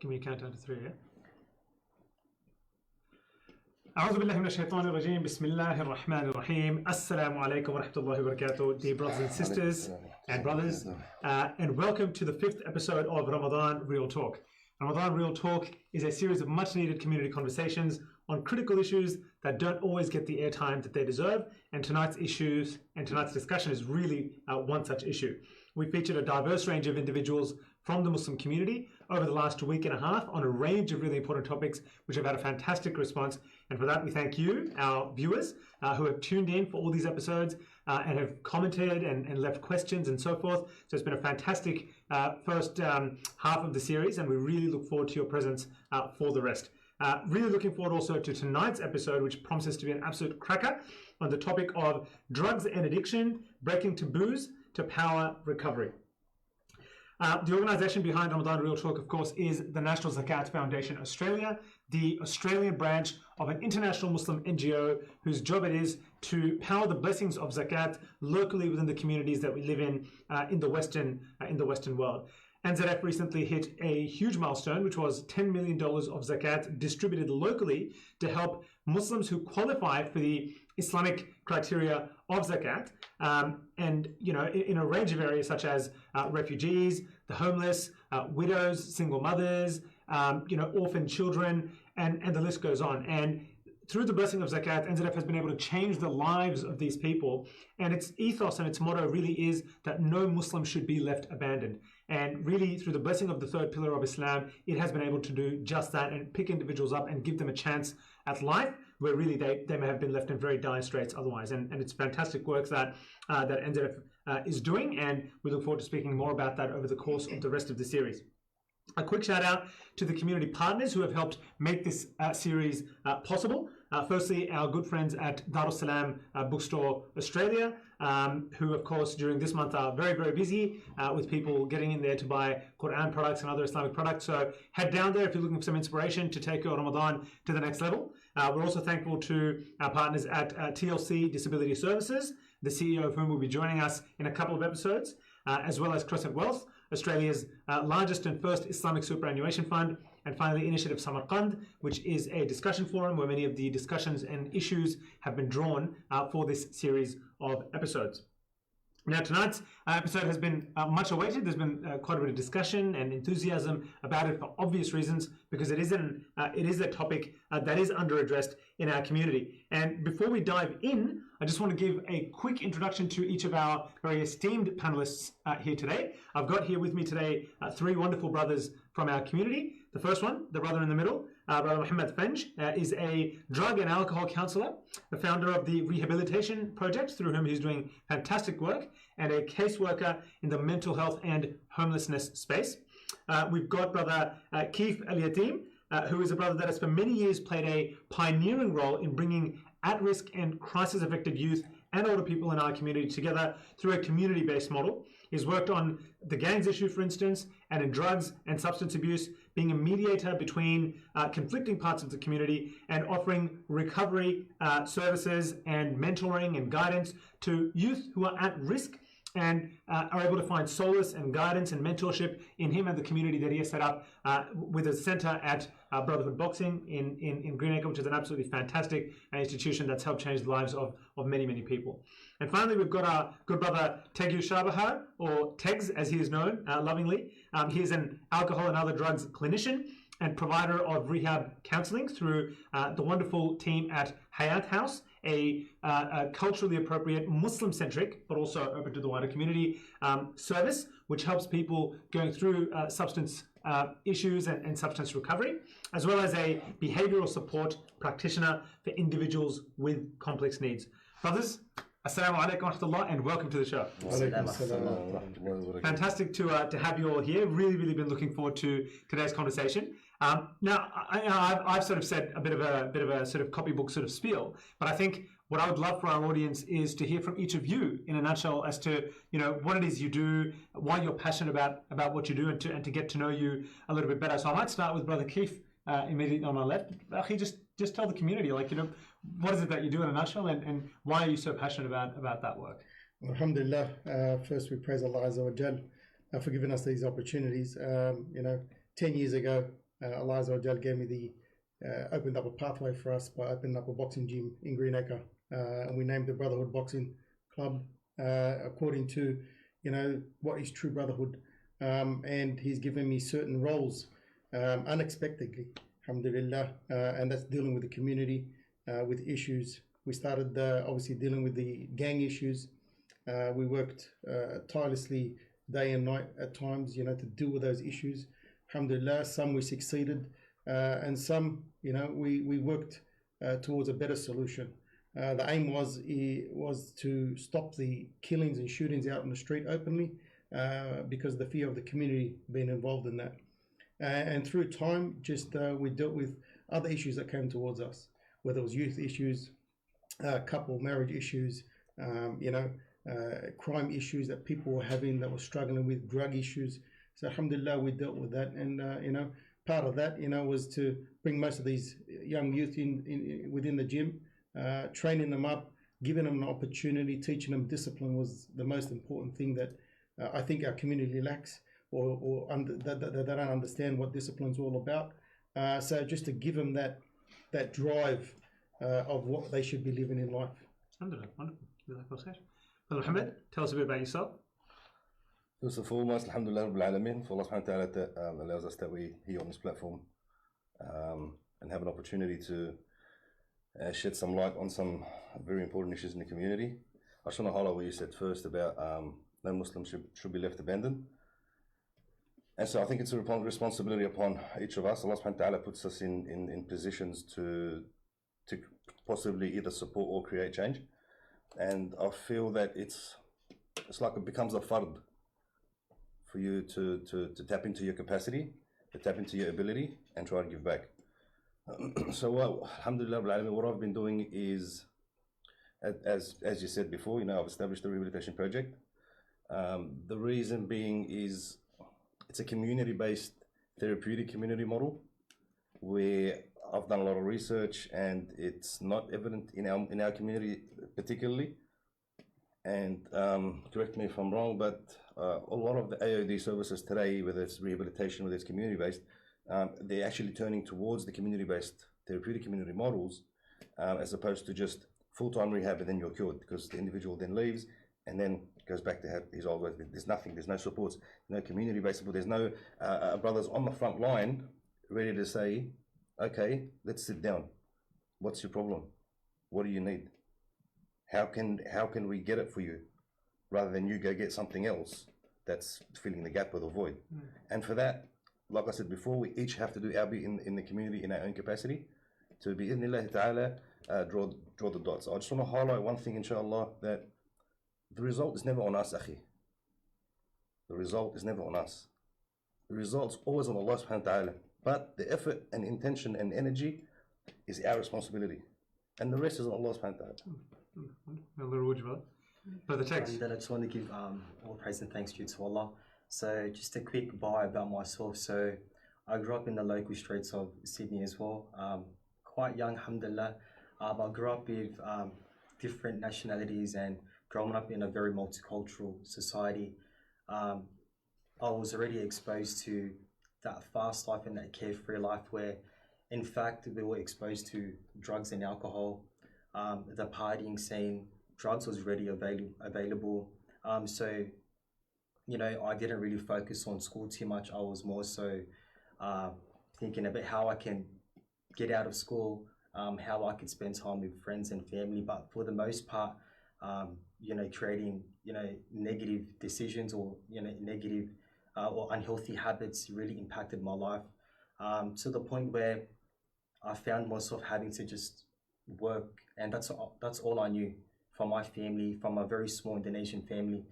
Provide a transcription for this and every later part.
Give me a countdown to 3, yeah? أعوذ بالله من الشيطان الرجيم بسم الله الرحمن الرحيم السلام عليكم ورحمة الله وبركاته. Dear brothers and sisters and brothers, and welcome to the 5th episode of Ramadan Real Talk. Ramadan Real Talk is a series of much needed community conversations on critical issues that don't always get the airtime that they deserve, and tonight's discussion is really one such issue. We featured a diverse range of individuals from the Muslim community over the last week and a half on a range of really important topics which have had a fantastic response, and for that we thank you, our viewers, who have tuned in for all these episodes and have commented and left questions and so forth. So it's been a fantastic first half of the series, and we really look forward to your presence for the rest. Really looking forward also to tonight's episode, which promises to be an absolute cracker on the topic of drugs and addiction, breaking taboos to power recovery. The organisation behind Ramadan Real Talk, of course, is the National Zakat Foundation Australia, the Australian branch of an international Muslim NGO whose job it is to power the blessings of Zakat locally within the communities that we live in the Western world. NZF recently hit a huge milestone, which was $10 million of Zakat distributed locally to help Muslims who qualify for the Islamic criteria of Zakat, and in a range of areas such as refugees, the homeless, widows, single mothers, orphan children, and the list goes on. And through the blessing of Zakat, NZF has been able to change the lives of these people, and its ethos and its motto really is that no Muslim should be left abandoned. And really, through the blessing of the third pillar of Islam, it has been able to do just that and pick individuals up and give them a chance at life where really they may have been left in very dire straits otherwise. And it's fantastic work that NZF is doing, and we look forward to speaking more about that over the course of the rest of the series. A quick shout out to the community partners who have helped make this series possible. Firstly, our good friends at Darussalam Bookstore Australia, who of course during this month are very, very busy with people getting in there to buy Quran products and other Islamic products. So head down there if you're looking for some inspiration to take your Ramadan to the next level. We're also thankful to our partners at TLC Disability Services, the CEO of whom will be joining us in a couple of episodes, as well as Crescent Wealth, Australia's largest and first Islamic superannuation fund, and finally Initiative Samarkand, which is a discussion forum where many of the discussions and issues have been drawn for this series of episodes. Now, tonight's episode has been much awaited. There's been quite a bit of discussion and enthusiasm about it for obvious reasons, because it is a topic that is under-addressed in our community. And before we dive in, I just want to give a quick introduction to each of our very esteemed panelists here today. I've got here with me today three wonderful brothers from our community. The first one, the brother in the middle, Brother Muhammad Fenj, is a drug and alcohol counsellor, the founder of the Rehabilitation Project, through whom he's doing fantastic work, and a caseworker in the mental health and homelessness space. We've got Brother Keith Eliadim, who is a brother that has for many years played a pioneering role in bringing at-risk and crisis-affected youth and older people in our community together through a community-based model. He's worked on the gangs issue, for instance, and in drugs and substance abuse, being a mediator between conflicting parts of the community and offering recovery services and mentoring and guidance to youth who are at risk and are able to find solace and guidance and mentorship in him and the community that he has set up with a centre at Brotherhood Boxing in Greenacre, which is an absolutely fantastic institution that's helped change the lives of many, many people. And finally, we've got our good brother Tegu Shabahar, or Tegs as he is known lovingly. He is an alcohol and other drugs clinician and provider of rehab counselling through the wonderful team at Hayat House, a culturally appropriate, Muslim-centric, but also open to the wider community service, which helps people going through substance issues and substance recovery, as well as a behavioural support practitioner for individuals with complex needs. Brothers, Assalamu alaikum wa rahmatullah, and welcome to the show. Fantastic to have you all here. Really been looking forward to today's conversation. Now, I've sort of said a bit of a sort of copybook sort of spiel, but I think what I would love for our audience is to hear from each of you in a nutshell as to what it is you do, why you're passionate about what you do, and to get to know you a little bit better. So I might start with Brother Keith immediately on my left. Just tell the community, what is it that you do in a nutshell, and why are you so passionate about that work? Alhamdulillah, first we praise Allah Azza wa Jal for giving us these opportunities. 10 years ago, Allah Azza wa Jal gave me opened up a pathway for us by opening up a boxing gym in Greenacre, and we named the Brotherhood Boxing Club according to, what is true brotherhood. And he's given me certain roles unexpectedly, alhamdulillah, and that's dealing with the community with issues. We started obviously dealing with the gang issues. We worked tirelessly day and night at times, to deal with those issues. Alhamdulillah, some we succeeded, and some, we worked towards a better solution. The aim was to stop the killings and shootings out in the street openly, because of the fear of the community being involved in that. And through time, we dealt with other issues that came towards us, whether it was youth issues, couple marriage issues, crime issues that people were having, that were struggling with, drug issues. So alhamdulillah, we dealt with that. And part of that was to bring most of these young youth in within the gym, training them up, giving them an opportunity, teaching them discipline was the most important thing that I think our community lacks, or that they don't understand what discipline's all about. So just to give them that drive of what they should be living in life. Wonderful, wonderful. Well, Mohammed, tell us a bit about yourself. First and foremost, alhamdulillah rabbil alameen, for Allah subhanahu wa ta'ala that allows us that we here on this platform and have an opportunity to shed some light on some very important issues in the community. I just want to highlight what you said first about no Muslim should be left abandoned. And so I think it's a responsibility upon each of us. Allah subhanahu wa ta'ala puts us in positions to possibly either support or create change. And I feel that it's like it becomes a fard for you to tap into your capacity, to tap into your ability and try to give back. So alhamdulillah, what I've been doing is, as you said before, I've established the Rehabilitation Project. The reason being is it's a community-based therapeutic community model where I've done a lot of research and it's not evident in our community particularly. And correct me if I'm wrong, but a lot of the AOD services today, whether it's rehabilitation, whether it's community-based, they're actually turning towards the community-based therapeutic community models, as opposed to just full-time rehab and then you're cured, because the individual then leaves and then goes back to have his old ways. There's nothing, there's no supports, no community-based support, there's no brothers on the front line ready to say, okay, let's sit down. What's your problem? What do you need? How can we get it for you, rather than you go get something else that's filling the gap or the void? And for that, like I said before, we each have to do our bit in the community in our own capacity to be bi'idhnillah ta'ala draw the dots. I just want to highlight one thing, inshallah, that the result is never on us, akhi. The result is never on us. The result's always on Allah subhanahu wa ta'ala. But the effort and intention and energy is our responsibility. And the rest is on Allah subhanahu wa ta'ala. But the text. I just want to give all praise and thanks due to Allah. So just a quick bio about myself. So I grew up in the local streets of Sydney as well. Quite young, alhamdulillah. I grew up with different nationalities and growing up in a very multicultural society. I was already exposed to that fast life and that carefree life where, in fact, we were exposed to drugs and alcohol, the partying scene. Drugs was readily available. So, I didn't really focus on school too much. I was more so thinking about how I can get out of school, how I could spend time with friends and family. But for the most part, creating, negative decisions or, negative or unhealthy habits really impacted my life, to the point where I found myself having to just work, and that's all I knew from my family, from a very small Indonesian family.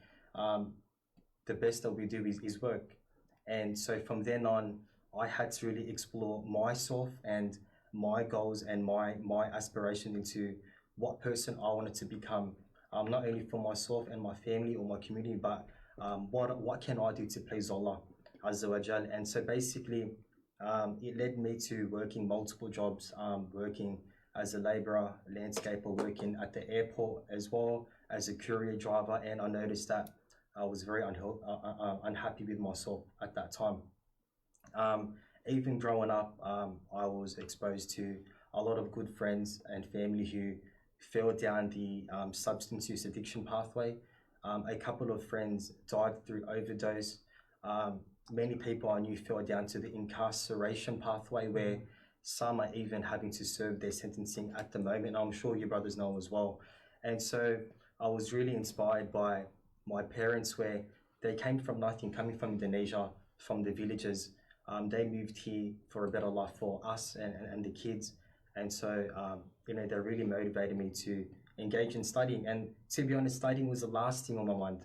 The best that we do is work. And so from then on, I had to really explore myself and my goals and my aspiration into what person I wanted to become, not only for myself and my family or my community, but what can I do to please Allah Azza wa Jal. And so basically, it led me to working multiple jobs, working as a labourer, landscaper, working at the airport as well as a courier driver. And I noticed that I was very unhappy with myself at that time. even growing up, I was exposed to a lot of good friends and family who fell down the substance use addiction pathway. A couple of friends died through overdose. Many people I knew fell down to the incarceration pathway, where some are even having to serve their sentencing at the moment. I'm sure you brothers know as well. And so I was really inspired by my parents, where they came from nothing, coming from Indonesia, from the villages. They moved here for a better life for us and the kids. And so, they really motivated me to engage in studying. And to be honest, studying was the last thing on my mind.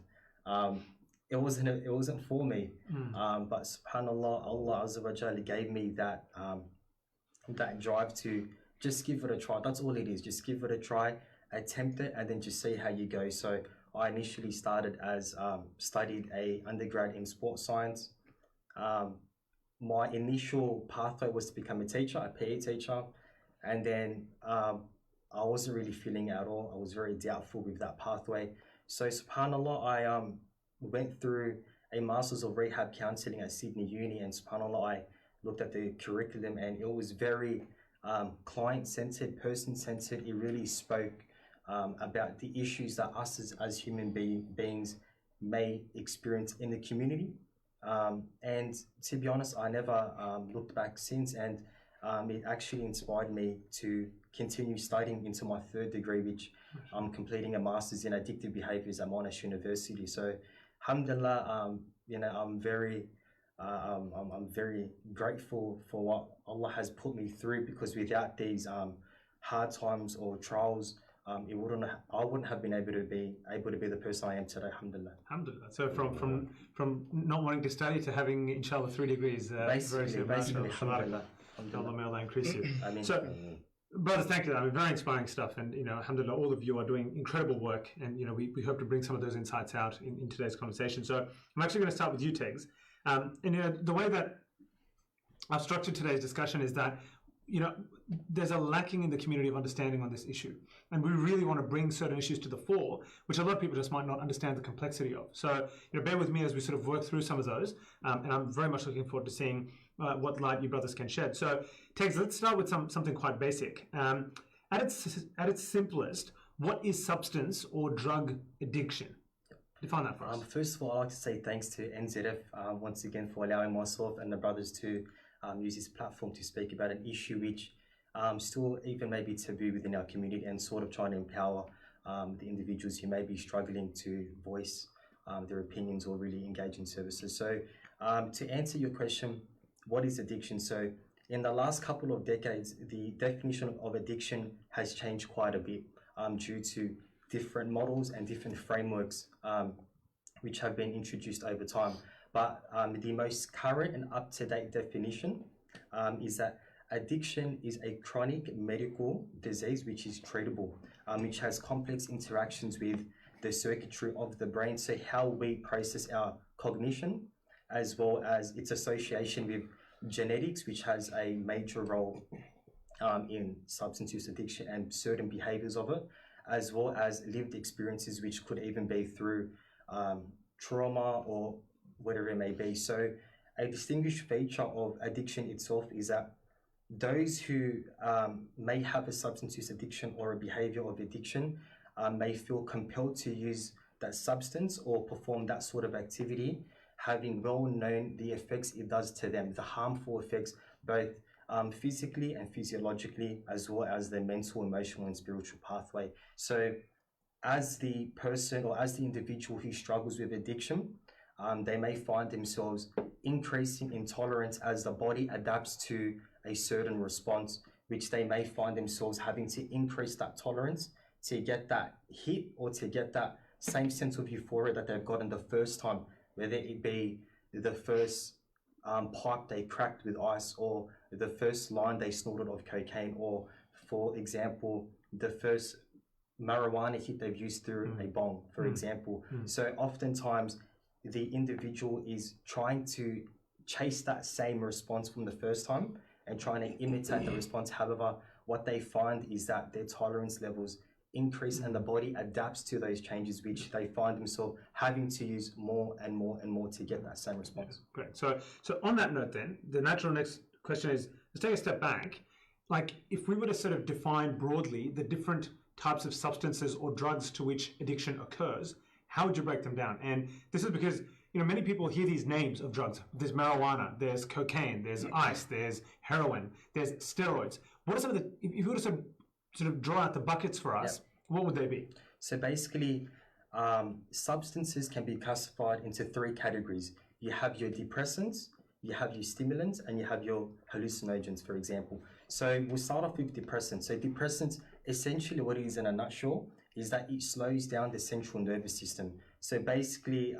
It wasn't for me. But subhanAllah, Allah Azza wa Jalla gave me that drive to just give it a try. That's all it is. Just give it a try, attempt it, and then just see how you go. So I initially started as studied a undergrad in sports science. My initial pathway was to become a teacher, a PE teacher, and then I wasn't really feeling it at all. I was very doubtful with that pathway. So subhanAllah, I went through a Masters of Rehab Counselling at Sydney Uni, and subhanAllah, I looked at the curriculum, and it was very client-centered, person-centered. It really spoke about the issues that us as human beings may experience in the community. And to be honest, I never looked back since, and it actually inspired me to continue studying into my third degree, which I'm completing a master's in addictive behaviors at Monash University. So alhamdulillah, I'm very grateful for what Allah has put me through, because without these hard times or trials, I wouldn't have been able to be the person I am today. Alhamdulillah. Alhamdulillah. So from not wanting to study to having inshallah 3 degrees. Basically, alhamdulillah. Allah may Allah increase you. I mean, so, brothers, thank you. I mean, very inspiring stuff, and alhamdulillah, all of you are doing incredible work, and we hope to bring some of those insights out in today's conversation. So I'm actually going to start with you, Tegs. And the way that I've structured today's discussion is that there's a lacking in the community of understanding on this issue, and we really want to bring certain issues to the fore, which a lot of people just might not understand the complexity of. So bear with me as we sort of work through some of those, and I'm very much looking forward to seeing what light you brothers can shed. So Tegs, let's start with something quite basic. At its simplest, what is substance or drug addiction? Define that for us. First of all, I'd like to say thanks to NZF once again for allowing myself and the brothers to use this platform to speak about an issue which still even may be taboo within our community, and sort of trying to empower the individuals who may be struggling to voice their opinions or really engage in services. So to answer your question, what is addiction? So in the last couple of decades, the definition of addiction has changed quite a bit due to different models and different frameworks which have been introduced over time. But the most current and up-to-date definition is that addiction is a chronic medical disease which is treatable, which has complex interactions with the circuitry of the brain, so how we process our cognition, as well as its association with genetics, which has a major role in substance use addiction and certain behaviors of it, as well as lived experiences, which could even be through trauma or whatever it may be. So a distinguished feature of addiction itself is that those who may have a substance use addiction or a behavior of addiction may feel compelled to use that substance or perform that sort of activity, having well known the effects it does to them, the harmful effects, both physically and physiologically, as well as the mental, emotional, and spiritual pathway. So as the person or as the individual who struggles with addiction, they may find themselves increasing in tolerance as the body adapts to a certain response, which they may find themselves having to increase that tolerance to get that hit or to get that same sense of euphoria that they've gotten the first time, whether it be the first pipe they cracked with ice, or the first line they snorted of cocaine, or, for example, the first marijuana hit they've used through a bong, for example. So oftentimes the individual is trying to chase that same response from the first time and trying to imitate the response. However, what they find is that their tolerance levels increase and the body adapts to those changes, which they find themselves having to use more and more and more to get that same response. Great. So on that note then, the natural next question is, let's take a step back. Like if we were to sort of define broadly the different types of substances or drugs to which addiction occurs, how would you break them down? And this is because, you know, many people hear these names of drugs. There's marijuana, there's cocaine, there's ice, there's heroin, there's steroids. What are some of the, if you were to sort of draw out the buckets for us, what would they be? So basically, substances can be classified into three categories. You have your depressants, you have your stimulants, and you have your hallucinogens, for example. So we'll start off with depressants. So depressants, essentially what it is in a nutshell, is that it slows down the central nervous system. So basically,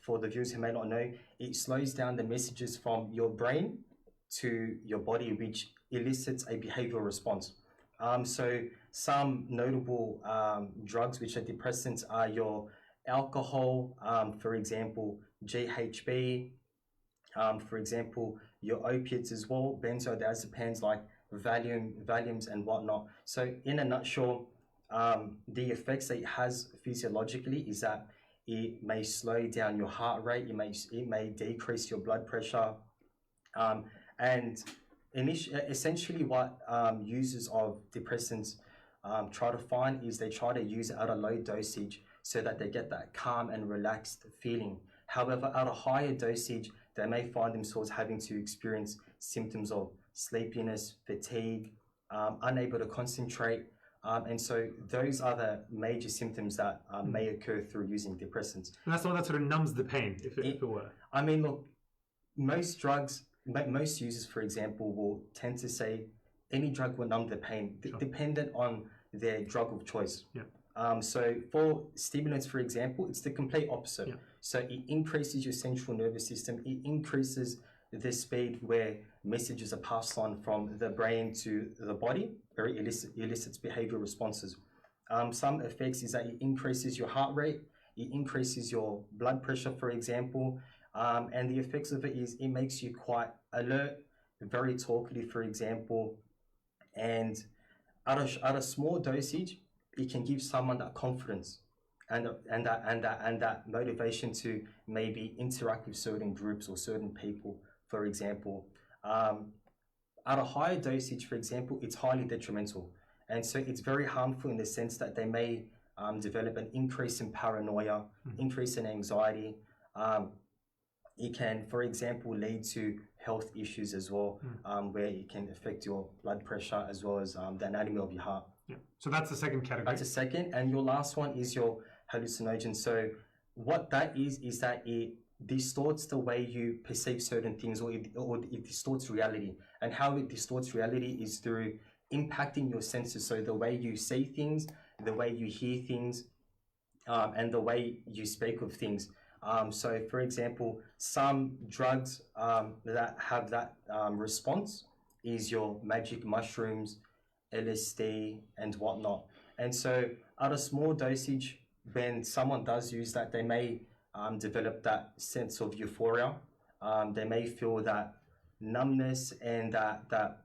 for the viewers who may not know, it slows down the messages from your brain to your body, which elicits a behavioral response. So some notable drugs which are depressants are your alcohol, for example, GHB, for example, your opiates as well, benzodiazepines like Valiums and whatnot. So in a nutshell, the effects that it has physiologically is that it may slow down your heart rate, it may decrease your blood pressure, and essentially what users of depressants try to find is they try to use it at a low dosage so that they get that calm and relaxed feeling. However, at a higher dosage, they may find themselves having to experience symptoms of sleepiness, fatigue, unable to concentrate. And so those are the major symptoms that may occur through using depressants. And that's the one that sort of numbs the pain, if it were. I mean, look, most users, for example, will tend to say any drug will numb the pain, dependent on their drug of choice. Yeah. So for stimulants, for example, it's the complete opposite. Yeah. So it increases your central nervous system. It increases the speed where messages are passed on from the brain to the body, very elicits behavioral responses. Some effects is that it increases your heart rate, it increases your blood pressure, for example, and the effects of it is it makes you quite alert, very talkative, for example, and at a small dosage, it can give someone that confidence and that motivation to maybe interact with certain groups or certain people, for example. At a higher dosage, for example, it's highly detrimental. And so it's very harmful in the sense that they may develop an increase in paranoia, increase in anxiety. It can, for example, lead to health issues as well, where it can affect your blood pressure as well as the anatomy of your heart. Yeah. So that's the second category. That's the second. And your last one is your hallucinogen. So what that is that it distorts the way you perceive certain things, or it distorts reality. And how it distorts reality is through impacting your senses. So the way you see things, the way you hear things, and the way you speak of things. So for example, some drugs that have that response is your magic mushrooms, LSD and whatnot. And so at a small dosage, when someone does use that, they may develop that sense of euphoria. They may feel that numbness and that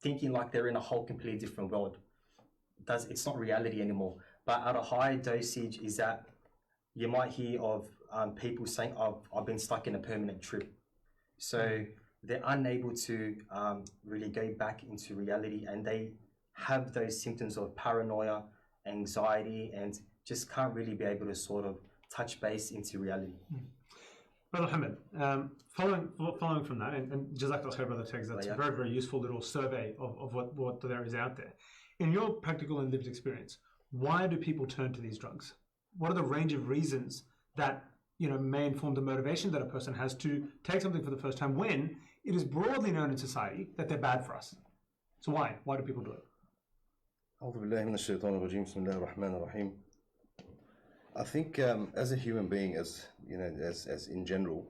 thinking like they're in a whole completely different world. It's not reality anymore. But at a higher dosage is that you might hear of people saying, I've been stuck in a permanent trip. So they're unable to really go back into reality, and they have those symptoms of paranoia, anxiety, and just can't really be able to sort of touch base into reality. Brother Hamid, following from that, and Jazakallah khair, Brother Tegs, that's a very, very useful little survey of what there is out there. In your practical and lived experience, why do people turn to these drugs? What are the range of reasons that may inform the motivation that a person has to take something for the first time when it is broadly known in society that they're bad for us? So why? Why do people do it? أعوذ بالله من الشيطان الرجيم بسم الله الرحمن الرحيم. I think as a human being, as in general,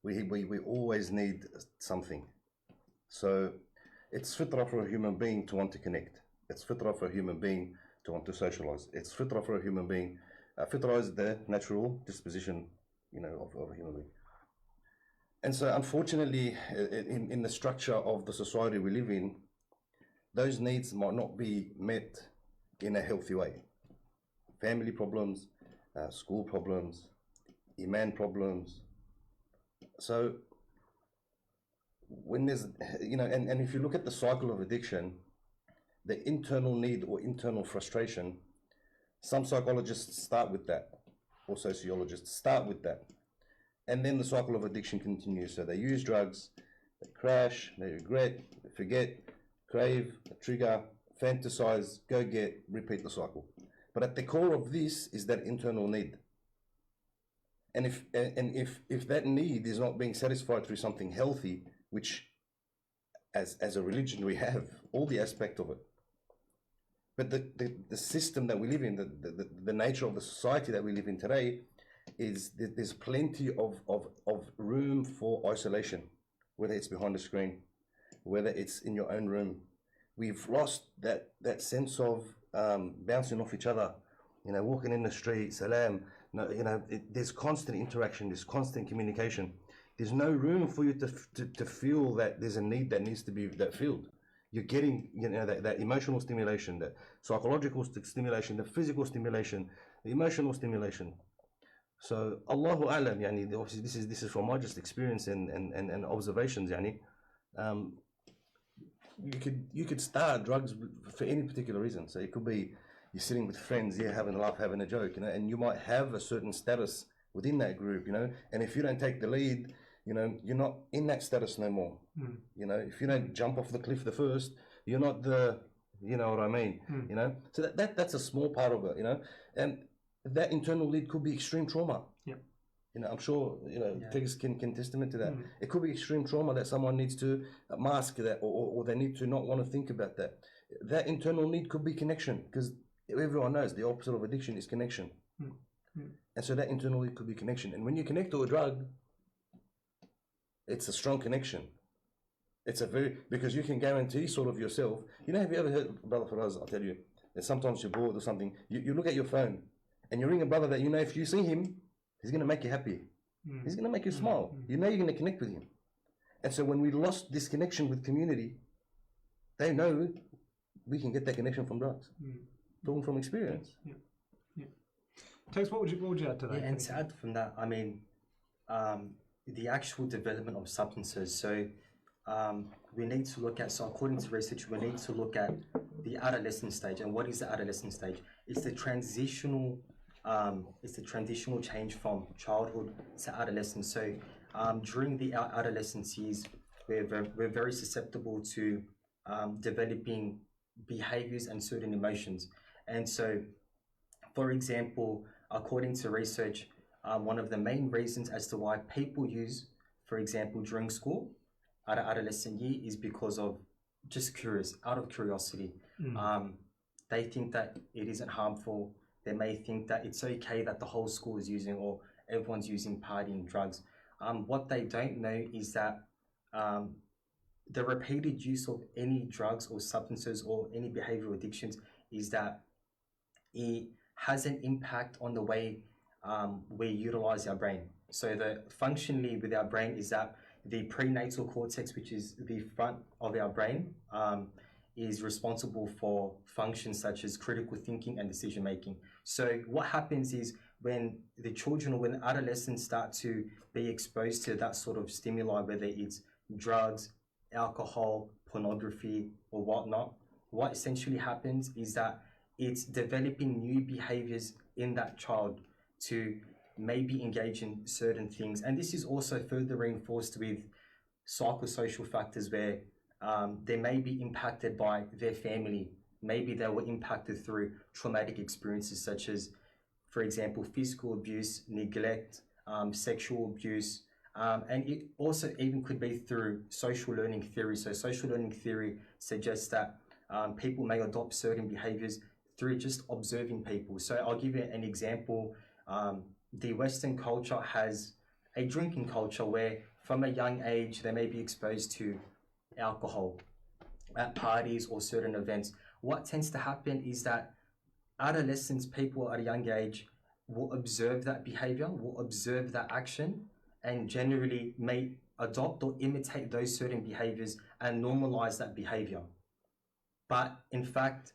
we always need something. So it's fitrah for a human being to want to connect. It's fitrah for a human being to want to socialize. It's fitrah for a human being. Fitrah is the natural disposition, of a human being. And so, unfortunately, in the structure of the society we live in, those needs might not be met in a healthy way. Family problems, school problems, iman problems. So when there's, and if you look at the cycle of addiction, the internal need or internal frustration, some psychologists start with that, or sociologists start with that. And then the cycle of addiction continues. So they use drugs, they crash, they regret, they forget, crave, trigger, fantasize, go get, repeat the cycle. But at the core of this is that internal need. And if that need is not being satisfied through something healthy, which as a religion we have all the aspect of it, but the system that we live in, the nature of the society that we live in today, is that there's plenty of room for isolation, whether it's behind a screen, whether it's in your own room. We've lost that sense of bouncing off each other, walking in the street, salam. There's constant interaction, there's constant communication. There's no room for you to feel that there's a need that needs to be filled. You're getting that emotional stimulation, that psychological stimulation, the physical stimulation, the emotional stimulation. So Allahu A'lam, obviously this is from my just experience and observations. You could start drugs for any particular reason. So it could be you're sitting with friends, having a laugh, having a joke, and you might have a certain status within that group, and if you don't take the lead, you're not in that status no more. If you don't jump off the cliff the first, you're not the, you know what I mean, so that's a small part of it, and that internal lead could be extreme trauma. I'm sure Tiggs can testament to that. It could be extreme trauma that someone needs to mask that, or they need to not want to think about that. That internal need could be connection, because everyone knows the opposite of addiction is connection. And so that internal need could be connection. And when you connect to a drug, it's a strong connection. It's because you can guarantee sort of yourself. Have you ever heard, Brother Faraz, I'll tell you, that sometimes you're bored or something, you look at your phone and you ring a brother that if you see him, he's going to make you happy. He's going to make you smile. You're going to connect with him. And so when we lost this connection with community, they know we can get that connection from drugs. Talking from experience. Tex, what would you add to that? And to add from that, the actual development of substances. So we need to look at, according to research, we need to look at the adolescent stage. And what is the adolescent stage? It's the transitional change from childhood to adolescence. So during the adolescence years, we're very susceptible to developing behaviors and certain emotions. And so, for example, according to research, one of the main reasons as to why people use, for example, during school at an adolescent year is because of just out of curiosity. They think that it isn't harmful. They may think that it's okay that the whole school is using, or everyone's using partying drugs. What they don't know is that the repeated use of any drugs or substances or any behavioral addictions is that it has an impact on the way we utilize our brain. So functionally with our brain is that the prenatal cortex, which is the front of our brain, is responsible for functions such as critical thinking and decision making. So what happens is when the children or when adolescents start to be exposed to that sort of stimuli, whether it's drugs, alcohol, pornography, or whatnot, what essentially happens is that it's developing new behaviors in that child to maybe engage in certain things. And this is also further reinforced with psychosocial factors where they may be impacted by their family. Maybe they were impacted through traumatic experiences such as, for example, physical abuse, neglect, sexual abuse, and it also even could be through social learning theory. So social learning theory suggests that people may adopt certain behaviors through just observing people. So I'll give you an example. The Western culture has a drinking culture where from a young age, they may be exposed to alcohol at parties or certain events. What tends to happen is that adolescents, people at a young age, will observe that behavior, will observe that action, and generally may adopt or imitate those certain behaviors and normalize that behavior. But in fact,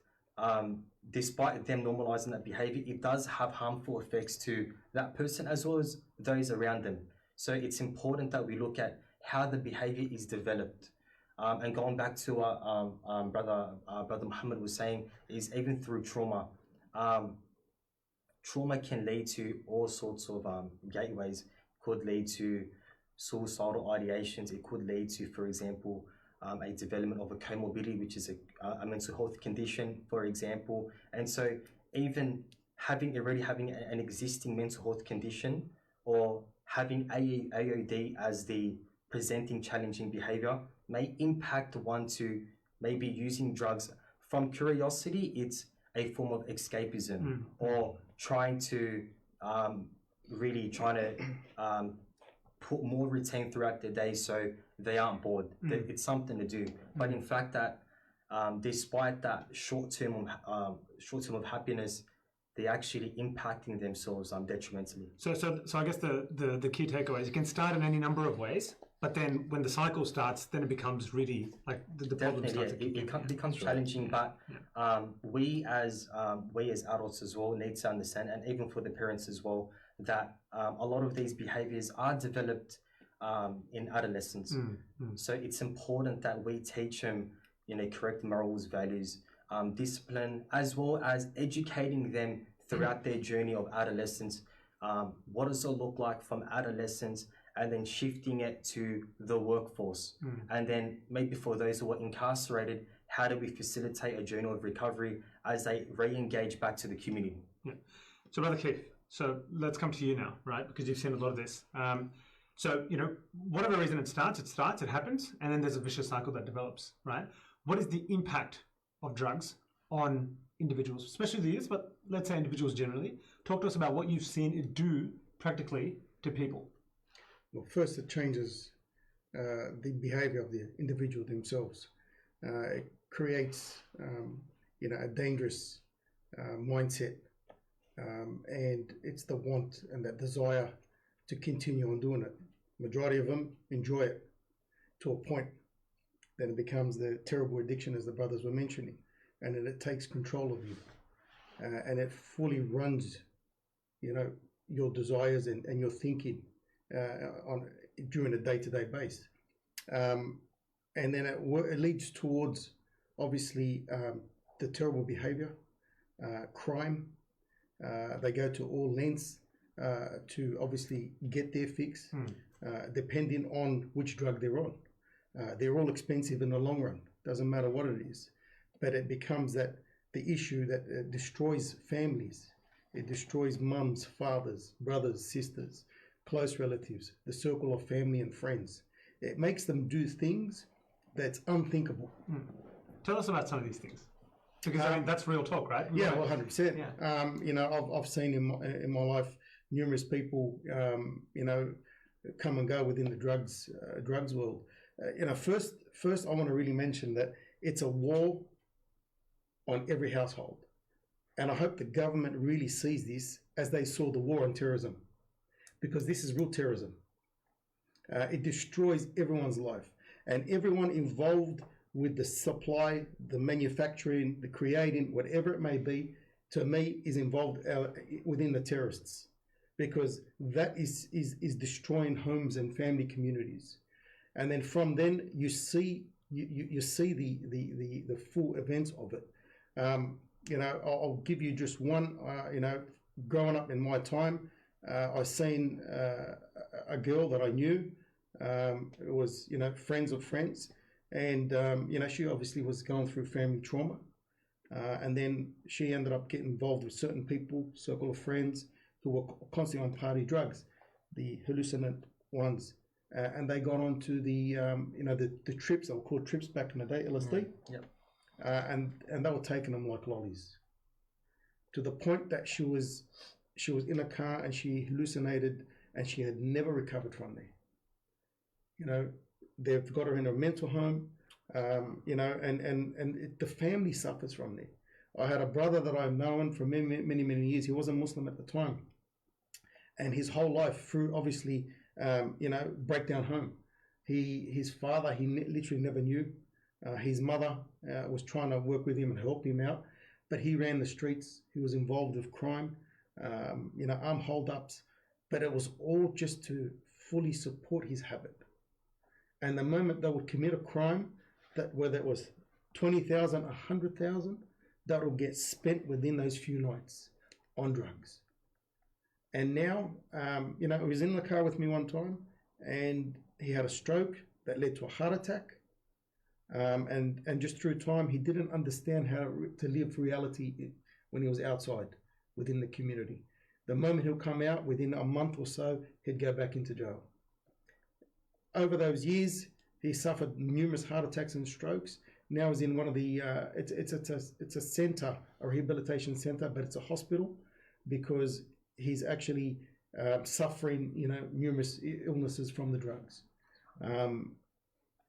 despite them normalizing that behavior, it does have harmful effects to that person as well as those around them. So it's important that we look at how the behavior is developed. And going back to what Brother Muhammad was saying, is even through trauma. Trauma can lead to all sorts of gateways. Could lead to suicidal ideations. It could lead to, for example, a development of a comorbidity, which is a mental health condition, for example. And so even already having an existing mental health condition, or having AOD as the presenting challenging behavior, may impact one to maybe using drugs from curiosity. It's a form of escapism, or trying to put more routine throughout their day so they aren't bored. It's something to do. But in fact, that despite that short term of happiness, they're actually impacting themselves detrimentally. So I guess the key takeaway is you can start in any number of ways, but then when the cycle starts, then it becomes really like the problem starts. It becomes challenging. But we as adults as well need to understand, and even for the parents as well, that a lot of these behaviors are developed in adolescence. So it's important that we teach them, correct morals, values, discipline, as well as educating them throughout their journey of adolescence. What does it look like from adolescence, and then shifting it to the workforce? And then maybe for those who are incarcerated, how do we facilitate a journey of recovery as they re-engage back to the community? Yeah. So Brother Cliff, so let's come to you now, right? Because you've seen a lot of this. So, whatever reason it starts, it happens, and then there's a vicious cycle that develops, right? What is the impact of drugs on individuals, especially the youth, but let's say individuals generally? Talk to us about what you've seen it do practically to people. Well, first it changes the behavior of the individual themselves. It creates, a dangerous mindset, and it's the want and that desire to continue on doing it. Majority of them enjoy it to a point. Then it becomes the terrible addiction, as the brothers were mentioning, and then it takes control of you, and it fully runs, your desires and your thinking during a day-to-day basis, and then it leads towards obviously the terrible behavior, crime. They go to all lengths to obviously get their fix, depending on which drug they're on. They're all expensive in the long run. Doesn't matter what it is, but it becomes that the issue that destroys families. It destroys mums, fathers, brothers, sisters, close relatives, the circle of family and friends. It makes them do things that's unthinkable. Tell us about some of these things, because that's real talk, right? Yeah, well, 100%. Yeah. I've seen in my life numerous people, come and go within the drugs world. First, I want to really mention that it's a war on every household, and I hope the government really sees this as they saw the war on terrorism, because this is real terrorism. It destroys everyone's life, and everyone involved with the supply, the manufacturing, the creating, whatever it may be, to me is involved within the terrorists, because that is destroying homes and family communities. And then from then you see the full events of it. I'll give you just one. Growing up in my time, I seen a girl that I knew. It was friends of friends, and she obviously was going through family trauma, and then she ended up getting involved with certain people, circle of friends who were constantly on party drugs, the hallucinant ones. And they got onto the trips. They were called trips back in the day, LSD. And they were taking them like lollies, to the point that she was in a car and she hallucinated, and she had never recovered from there. They've got her in a mental home, and the family suffers from there. I had a brother that I've known for many years. He wasn't Muslim at the time, and his whole life through obviously breakdown home. His father he literally never knew. His mother was trying to work with him and help him out, but he ran the streets. He was involved with crime, armed holdups, but it was all just to fully support his habit. And the moment they would commit a crime, that whether it was 20,000, 100,000, that will get spent within those few nights on drugs. And now, he was in the car with me one time, and he had a stroke that led to a heart attack. And just through time, he didn't understand how to live reality when he was outside within the community. The moment he'll come out, within a month or so, he'd go back into jail. Over those years, he suffered numerous heart attacks and strokes. Now he's in one of the, it's a center, a rehabilitation center, but it's a hospital, because he's actually suffering, numerous illnesses from the drugs.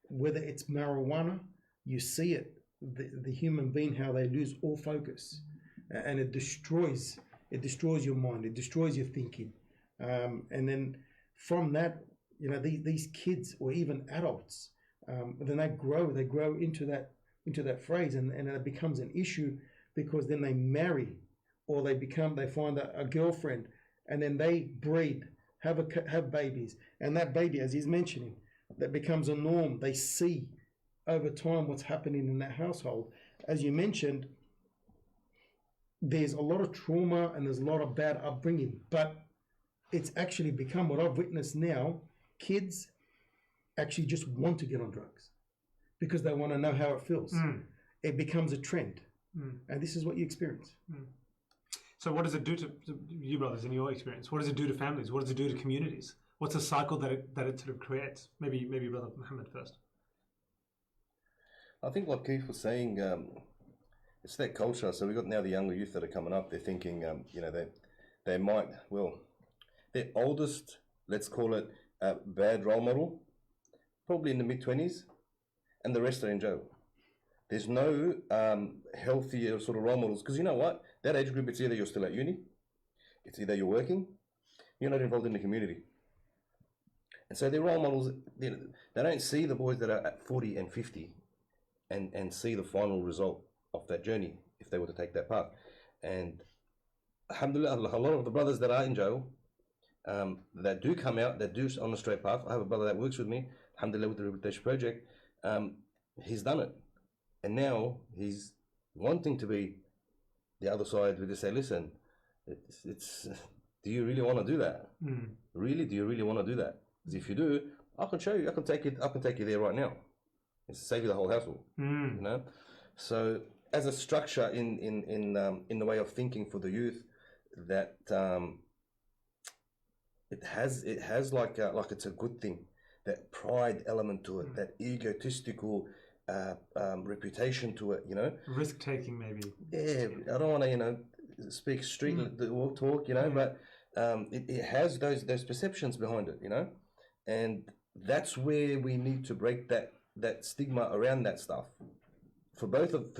Whether it's marijuana, you see it, the human being, how they lose all focus, and it destroys your mind, it destroys your thinking. And then from that, these kids or even adults, then they grow into that phrase, and it becomes an issue, because then they marry, or they find a girlfriend, and then they breed, have babies, and that baby, as he's mentioning, that becomes a norm. They see over time what's happening in that household. As you mentioned, there's a lot of trauma and there's a lot of bad upbringing, but it's actually become what I've witnessed now. Kids actually just want to get on drugs because they want to know how it feels. It becomes a trend, and this is what you experience. So what does it do to you brothers, in your experience? What does it do to families? What does it do to communities? What's the cycle that it sort of creates? Maybe Brother Muhammad first. I think like Keith was saying, it's that culture. So we've got now the younger youth that are coming up. They're thinking, they might, their oldest, let's call it a bad role model, probably in the mid-20s, and the rest are in jail. There's no healthier sort of role models, because you know what? That age group, it's either you're still at uni, it's either you're working, you're not involved in the community. And so their role models, they don't see the boys that are at 40 and 50 and see the final result of that journey if they were to take that path. And alhamdulillah, a lot of the brothers that are in jail, that do come out, that do on the straight path. I have a brother that works with me, alhamdulillah, with the Rehabilitation Project. He's done it. And now he's wanting to be the other side. We just say, listen, it's do you really want to do that? Really? Do you really want to do that? Because if you do, I can show you. I can take you there right now. It's save you the whole hassle. So as a structure in the way of thinking for the youth, that it has like it's a good thing. That pride element to it, that egotistical reputation to it. Risk taking, maybe. Yeah, I don't want to speak street talk, but it has those perceptions behind it, and that's where we need to break that stigma around that stuff for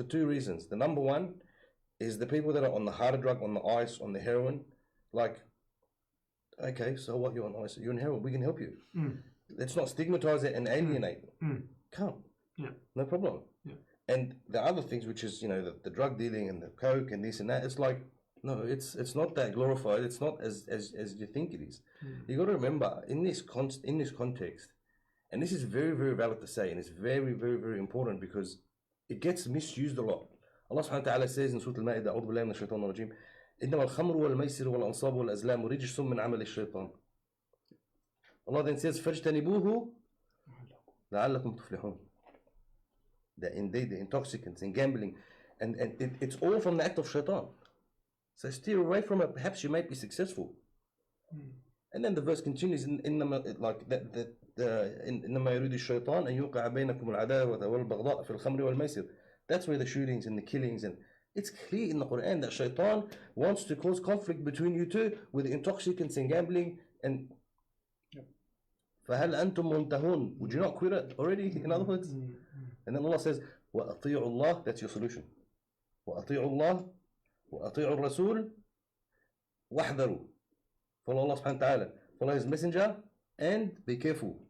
two reasons. The number one is the people that are on the harder drug, on the ice, on the heroin. Like, okay, so what, you're on ice, you're on heroin, we can help you. Let's not stigmatize it and alienate. Come, no problem. And the other things, which is the drug dealing and the coke and this and that, it's like, no, it's not that glorified. It's not as you think it is. You got to remember in this context, and this is very, very valid to say, and it's very, very, very important because it gets misused a lot. Allah subhanahu wa ta'ala says in Surah Al-Ma'idah, أعوذ بالله من الشيطان الرجيم, إنما الخمر والميسر والأنصاب والأزلام رجس من عمل الشيطان. Allah then says, فاجتنبوه لعلكم تفلحون. That indeed the intoxicants and gambling, and it's all from the act of shaitan. So steer away from it. Perhaps you might be successful. And then the verse continues إنما يريد الشيطان أن يوقع بينكم العداوة والبغضاء في الخمر والميسر. That's where the shootings and the killings, and it's clear in the Quran that shaitan wants to cause conflict between you two with intoxicants and gambling. And فهل أنتم منتهون? Would you not quit it already? In other words, and then Allah says, وأطيعوا الله. That's your solution. وأطيعوا الله وأطيعوا الرسول واحذروا. Follow Allah subhanahu wa ta'ala. Follow His messenger and be careful.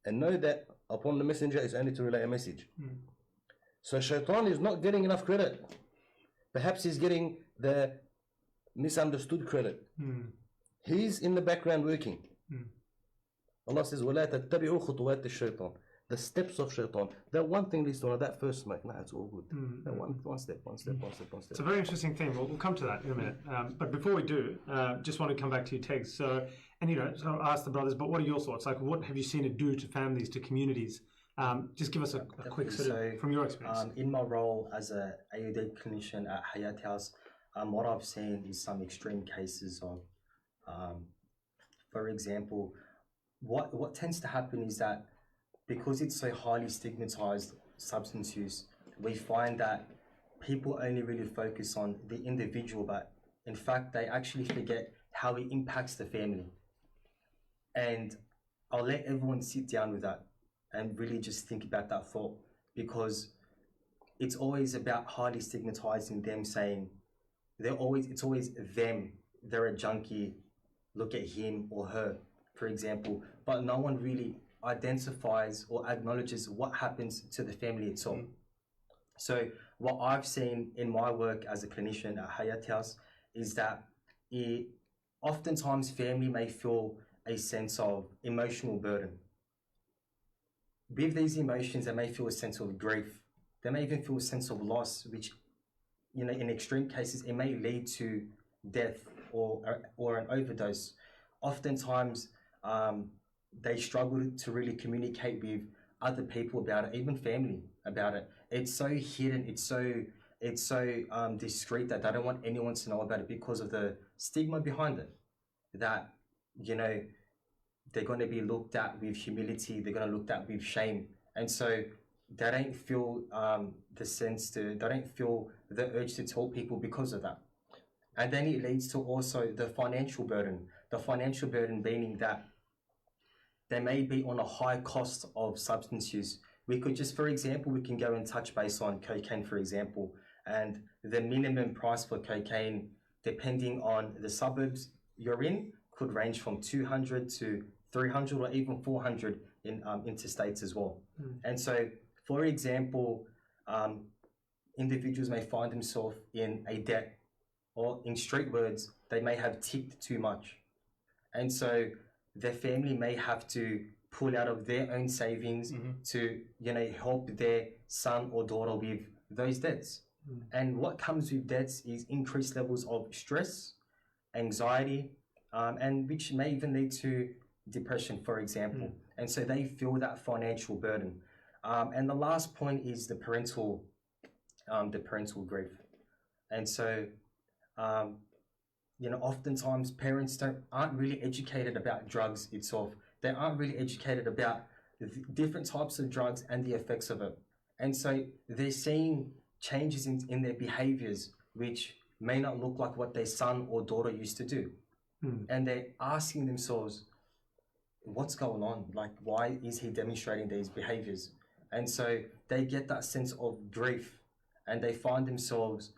And know that upon the messenger is only to relay a message. So Shaitan is not getting enough credit. Perhaps he's getting the misunderstood credit. He's in the background working. Allah says, وَلَا تَتَّبِعُوا خُطُوَاتِ الشَّيْطَانِ. The steps of Shaitan. That one thing leads to another. That first smoke, no, it's all good. That one step. It's a very interesting theme. We'll come to that in a minute. But before we do, just want to come back to you, Tegs. So I asked the brothers, but what are your thoughts? Like, what have you seen it do to families, to communities? Just give us a quick sort of, from your experience. In my role as a AUD clinician at Hayat House, what I've seen is some extreme cases of, for example, what tends to happen is that because it's so highly stigmatized, substance use, we find that people only really focus on the individual, but in fact, they actually forget how it impacts the family. And I'll let everyone sit down with that and really just think about that thought, because it's always about highly stigmatizing them, saying it's always them, they're a junkie, look at him or her, for example, but no one really identifies or acknowledges what happens to the family itself. So what I've seen in my work as a clinician at Hayat House is that oftentimes family may feel a sense of emotional burden. With these emotions, they may feel a sense of grief. They may even feel a sense of loss, which, in extreme cases, it may lead to death or an overdose. Oftentimes, they struggle to really communicate with other people about it, even family about it. It's so hidden, it's so discreet that they don't want anyone to know about it because of the stigma behind it. That, they're going to be looked at with humility, they're going to look at with shame. And so they don't feel they don't feel the urge to tell people because of that. And then it leads to also the financial burden. The financial burden being that they may be on a high cost of substance use. We could just, for example, we can go and touch base on cocaine, for example, and the minimum price for cocaine, depending on the suburbs you're in, could range from 200 to 300 or even 400 in interstates as well. And so, for example, individuals may find themselves in a debt, or in street words, they may have tipped too much. And so their family may have to pull out of their own savings to, help their son or daughter with those debts. And what comes with debts is increased levels of stress, anxiety, and which may even lead to depression, for example. And so they feel that financial burden. And the last point is the parental grief. And so, oftentimes parents aren't really educated about drugs itself. They aren't really educated about the different types of drugs and the effects of it. And so they're seeing changes in their behaviors, which may not look like what their son or daughter used to do. And they're asking themselves, what's going on? Like, why is he demonstrating these behaviors? And so they get that sense of grief, and they find themselves,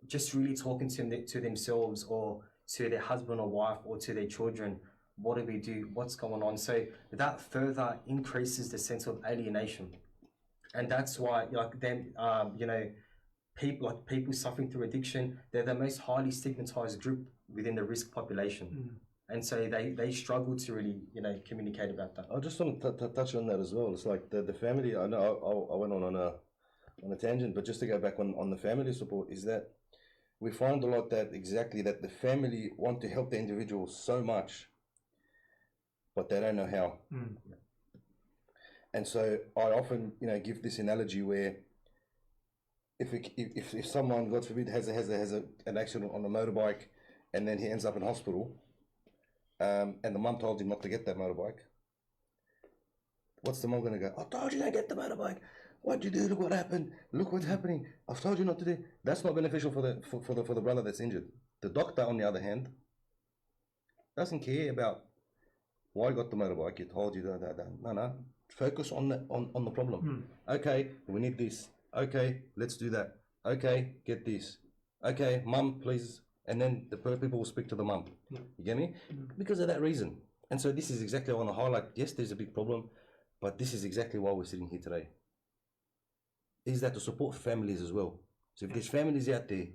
just really talking to themselves or to their husband or wife or to their children. What do we do? What's going on? So that further increases the sense of alienation. And that's why, people suffering through addiction, they're the most highly stigmatized group within the risk population. And so they struggle to really, communicate about that. I just want to touch on that as well. It's like the family, I know I went on a tangent, but just to go back on the family support, is that we find a lot that the family want to help the individual so much, but they don't know how. And so I often, give this analogy where if someone, God forbid, has an accident on a motorbike, and then he ends up in hospital, and the mum told him not to get that motorbike, what's the mum going to go? I told you don't get the motorbike. What'd you do? Look what happened. Look what's happening. I've told you not to do. That's not beneficial for the brother that's injured. The doctor, on the other hand, doesn't care about why you got the motorbike. He told you that. No. Focus on the problem. Okay, we need this. Okay, let's do that. Okay, get this. Okay, mum, please. And then the people will speak to the mum. You get me? Because of that reason. And so this is exactly what I want to highlight. Yes, there's a big problem, but this is exactly why we're sitting here today. is that to support families as well. So if there's families out there,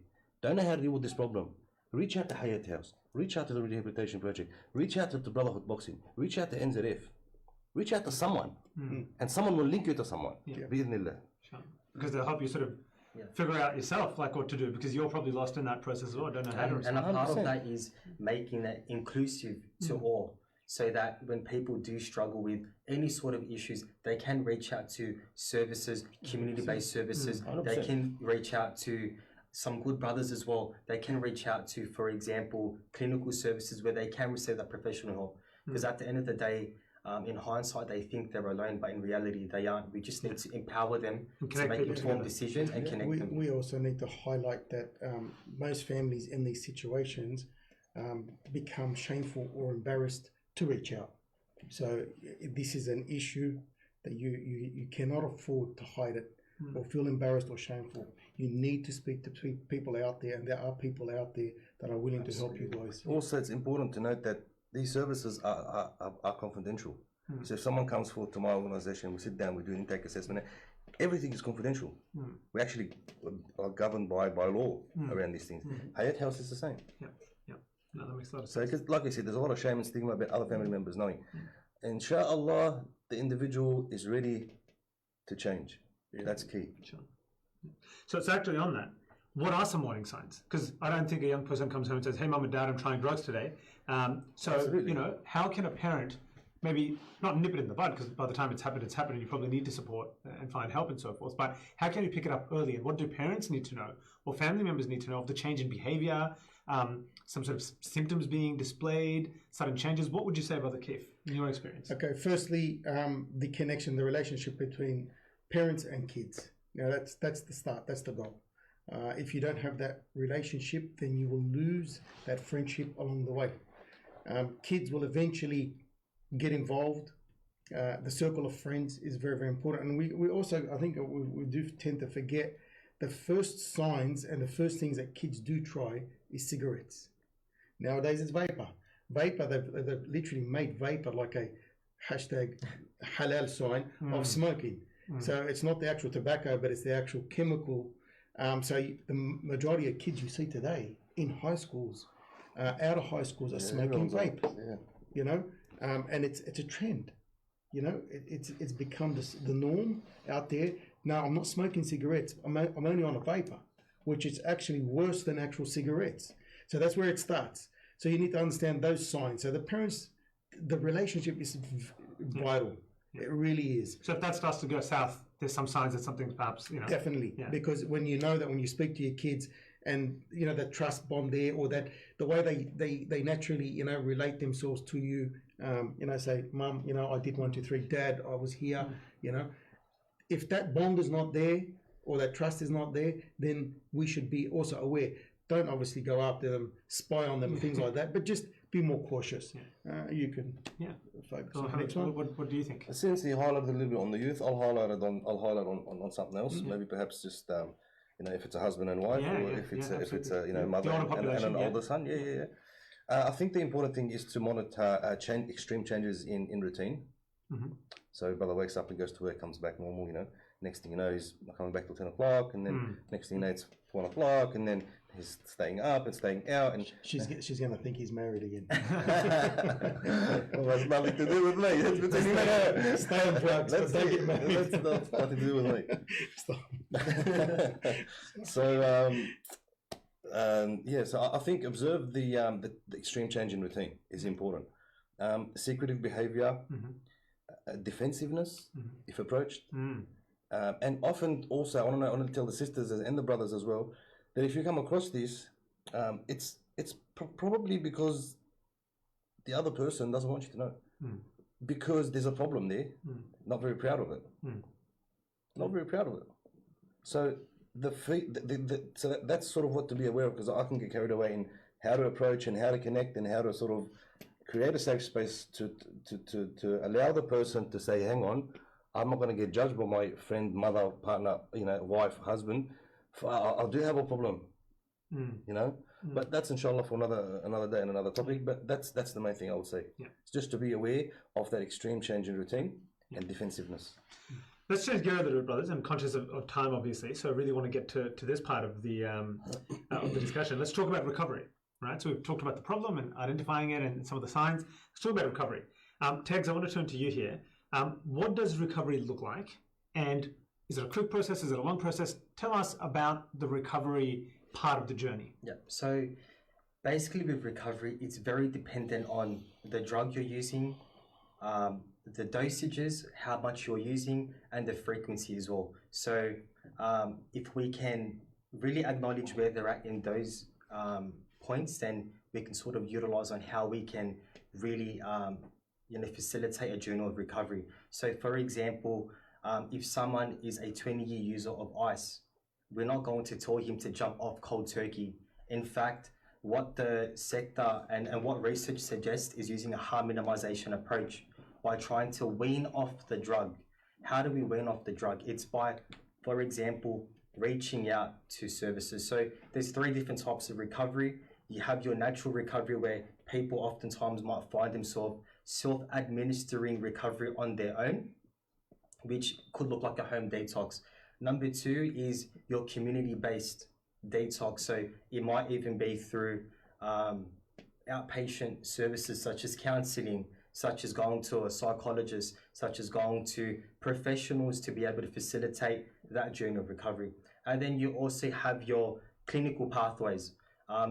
don't know how to deal with this problem, reach out to Hayat House, reach out to the Rehabilitation Project, reach out to the Brotherhood Boxing, reach out to NZF, reach out to someone, and someone will link you to someone. Bismillah. Sure. Because they'll help you sort of figure out yourself like what to do, because you're probably lost in that process as well. Don't know how to respond. And a part of that is making that inclusive to all, so that when people do struggle with any sort of issues, they can reach out to services, community-based services. They can reach out to some good brothers as well. They can reach out to, for example, clinical services where they can receive that professional help. Because at the end of the day, in hindsight, they think they're alone, but in reality, they aren't. We just need to empower them to make informed decisions and connect them. We also need to highlight that most families in these situations become shameful or embarrassed to reach out. So this is an issue that you cannot afford to hide it or feel embarrassed or shameful. You need to speak to people out there, and there are people out there that are willing to help you guys. Also, it's important to note that these services are confidential. So if someone comes forward to my organization, we sit down, we do an intake assessment, everything is confidential. We actually are governed by law around these things. Hayat House is the same. No, that makes a lot of So, sense. because like I said, there's a lot of shame and stigma about other family members knowing. Inshallah, the individual is ready to change. That's key. Sure. So it's actually on that. What are some warning signs? Because I don't think a young person comes home and says, "Hey, mum and dad, I'm trying drugs today." Absolutely. You know, how can a parent maybe not nip it in the bud? Because by the time it's happened, and you probably need to support and find help and so forth. But how can you pick it up early? And what do parents need to know, or family members need to know, of the change in behaviour, some sort of symptoms being displayed, sudden changes? What would you say about the KIF in your experience? Okay, firstly, the connection, the relationship between parents and kids. Now that's the start, that's the goal. If you don't have that relationship, then you will lose that friendship along the way. Kids will eventually get involved. The circle of friends is very, very important. And we also, I think we do tend to forget the first signs and the first things that kids do try is cigarettes. Nowadays it's vapor. Vapor, they've literally made vapor like a hashtag halal sign of smoking. So it's not the actual tobacco, but it's the actual chemical. The majority of kids you see today in high schools, out of high schools, are smoking vape. You know, and it's a trend. You know, it's become the norm out there. Now I'm not smoking cigarettes. I'm only on a vapor, which is actually worse than actual cigarettes. So that's where it starts. So you need to understand those signs. So the parents, the relationship is vital. It really is. So if that starts to go south, there's some signs that something's perhaps, you know. Definitely, because when you know that when you speak to your kids and, you know, that trust bond there, or that the way they naturally, you know, relate themselves to you, you know, say, Mum, you know, I did 1, 2, 3, Dad, I was here, you know. If that bond is not there or that trust is not there, then we should be also aware. Don't obviously go after them, spy on them, things like that, but just be more cautious. You can focus on the next one. What do you think? Since you highlighted a little bit on the youth, I'll highlight on something else. Maybe perhaps just you know, if it's a husband and wife, or if it's a you know, mother and an older son. I think the important thing is to monitor extreme changes in routine. So brother wakes up and goes to work, comes back normal. You know, next thing you know, he's coming back till 10 o'clock, and then next thing you know, it's 1 o'clock, and then he's staying up and staying out, and she's going to think he's married again. Well, that's nothing to do with me. That's between him and her. Stay on drugs, but don't get married. That's nothing to do with me. Stop. So so I think observe the extreme change in routine is important. Secretive behavior, defensiveness if approached, and often also I want to tell the sisters and the brothers as well, that if you come across this, it's probably because the other person doesn't want you to know, because there's a problem there, not very proud of it, not very proud of it. So so that's sort of what to be aware of, because I can get carried away in how to approach and how to connect and how to sort of create a safe space to allow the person to say, hang on, I'm not going to get judged by my friend, mother, partner, you know, wife, husband. I do have a problem, you know, but that's inshallah for another day and another topic. But that's the main thing I would say. It's just to be aware of that extreme change in routine and defensiveness. Let's change gear a little bit, brothers. I'm conscious of time, obviously, so I really want to get to this part of the discussion. Let's talk about recovery, right? So we've talked about the problem and identifying it and some of the signs. Let's talk about recovery. Tegs, I want to turn to you here. What does recovery look like? And is it a quick process? Is it a long process? Tell us about the recovery part of the journey. Yeah. So basically with recovery, it's very dependent on the drug you're using, the dosages, how much you're using, and the frequency as well. So if we can really acknowledge where they're at in those points, then we can sort of utilize on how we can really facilitate a journey of recovery. So for example, if someone is a 20-year user of ice, we're not going to tell him to jump off cold turkey. In fact, what the sector and what research suggests is using a harm minimization approach by trying to wean off the drug. How do we wean off the drug? It's by, for example, reaching out to services. So there's 3 different types of recovery. You have your natural recovery where people oftentimes might find themselves self-administering recovery on their own, which could look like a home detox. Number 2 is your community-based detox. So it might even be through outpatient services such as counseling, such as going to a psychologist, such as going to professionals to be able to facilitate that journey of recovery. And then you also have your clinical pathways.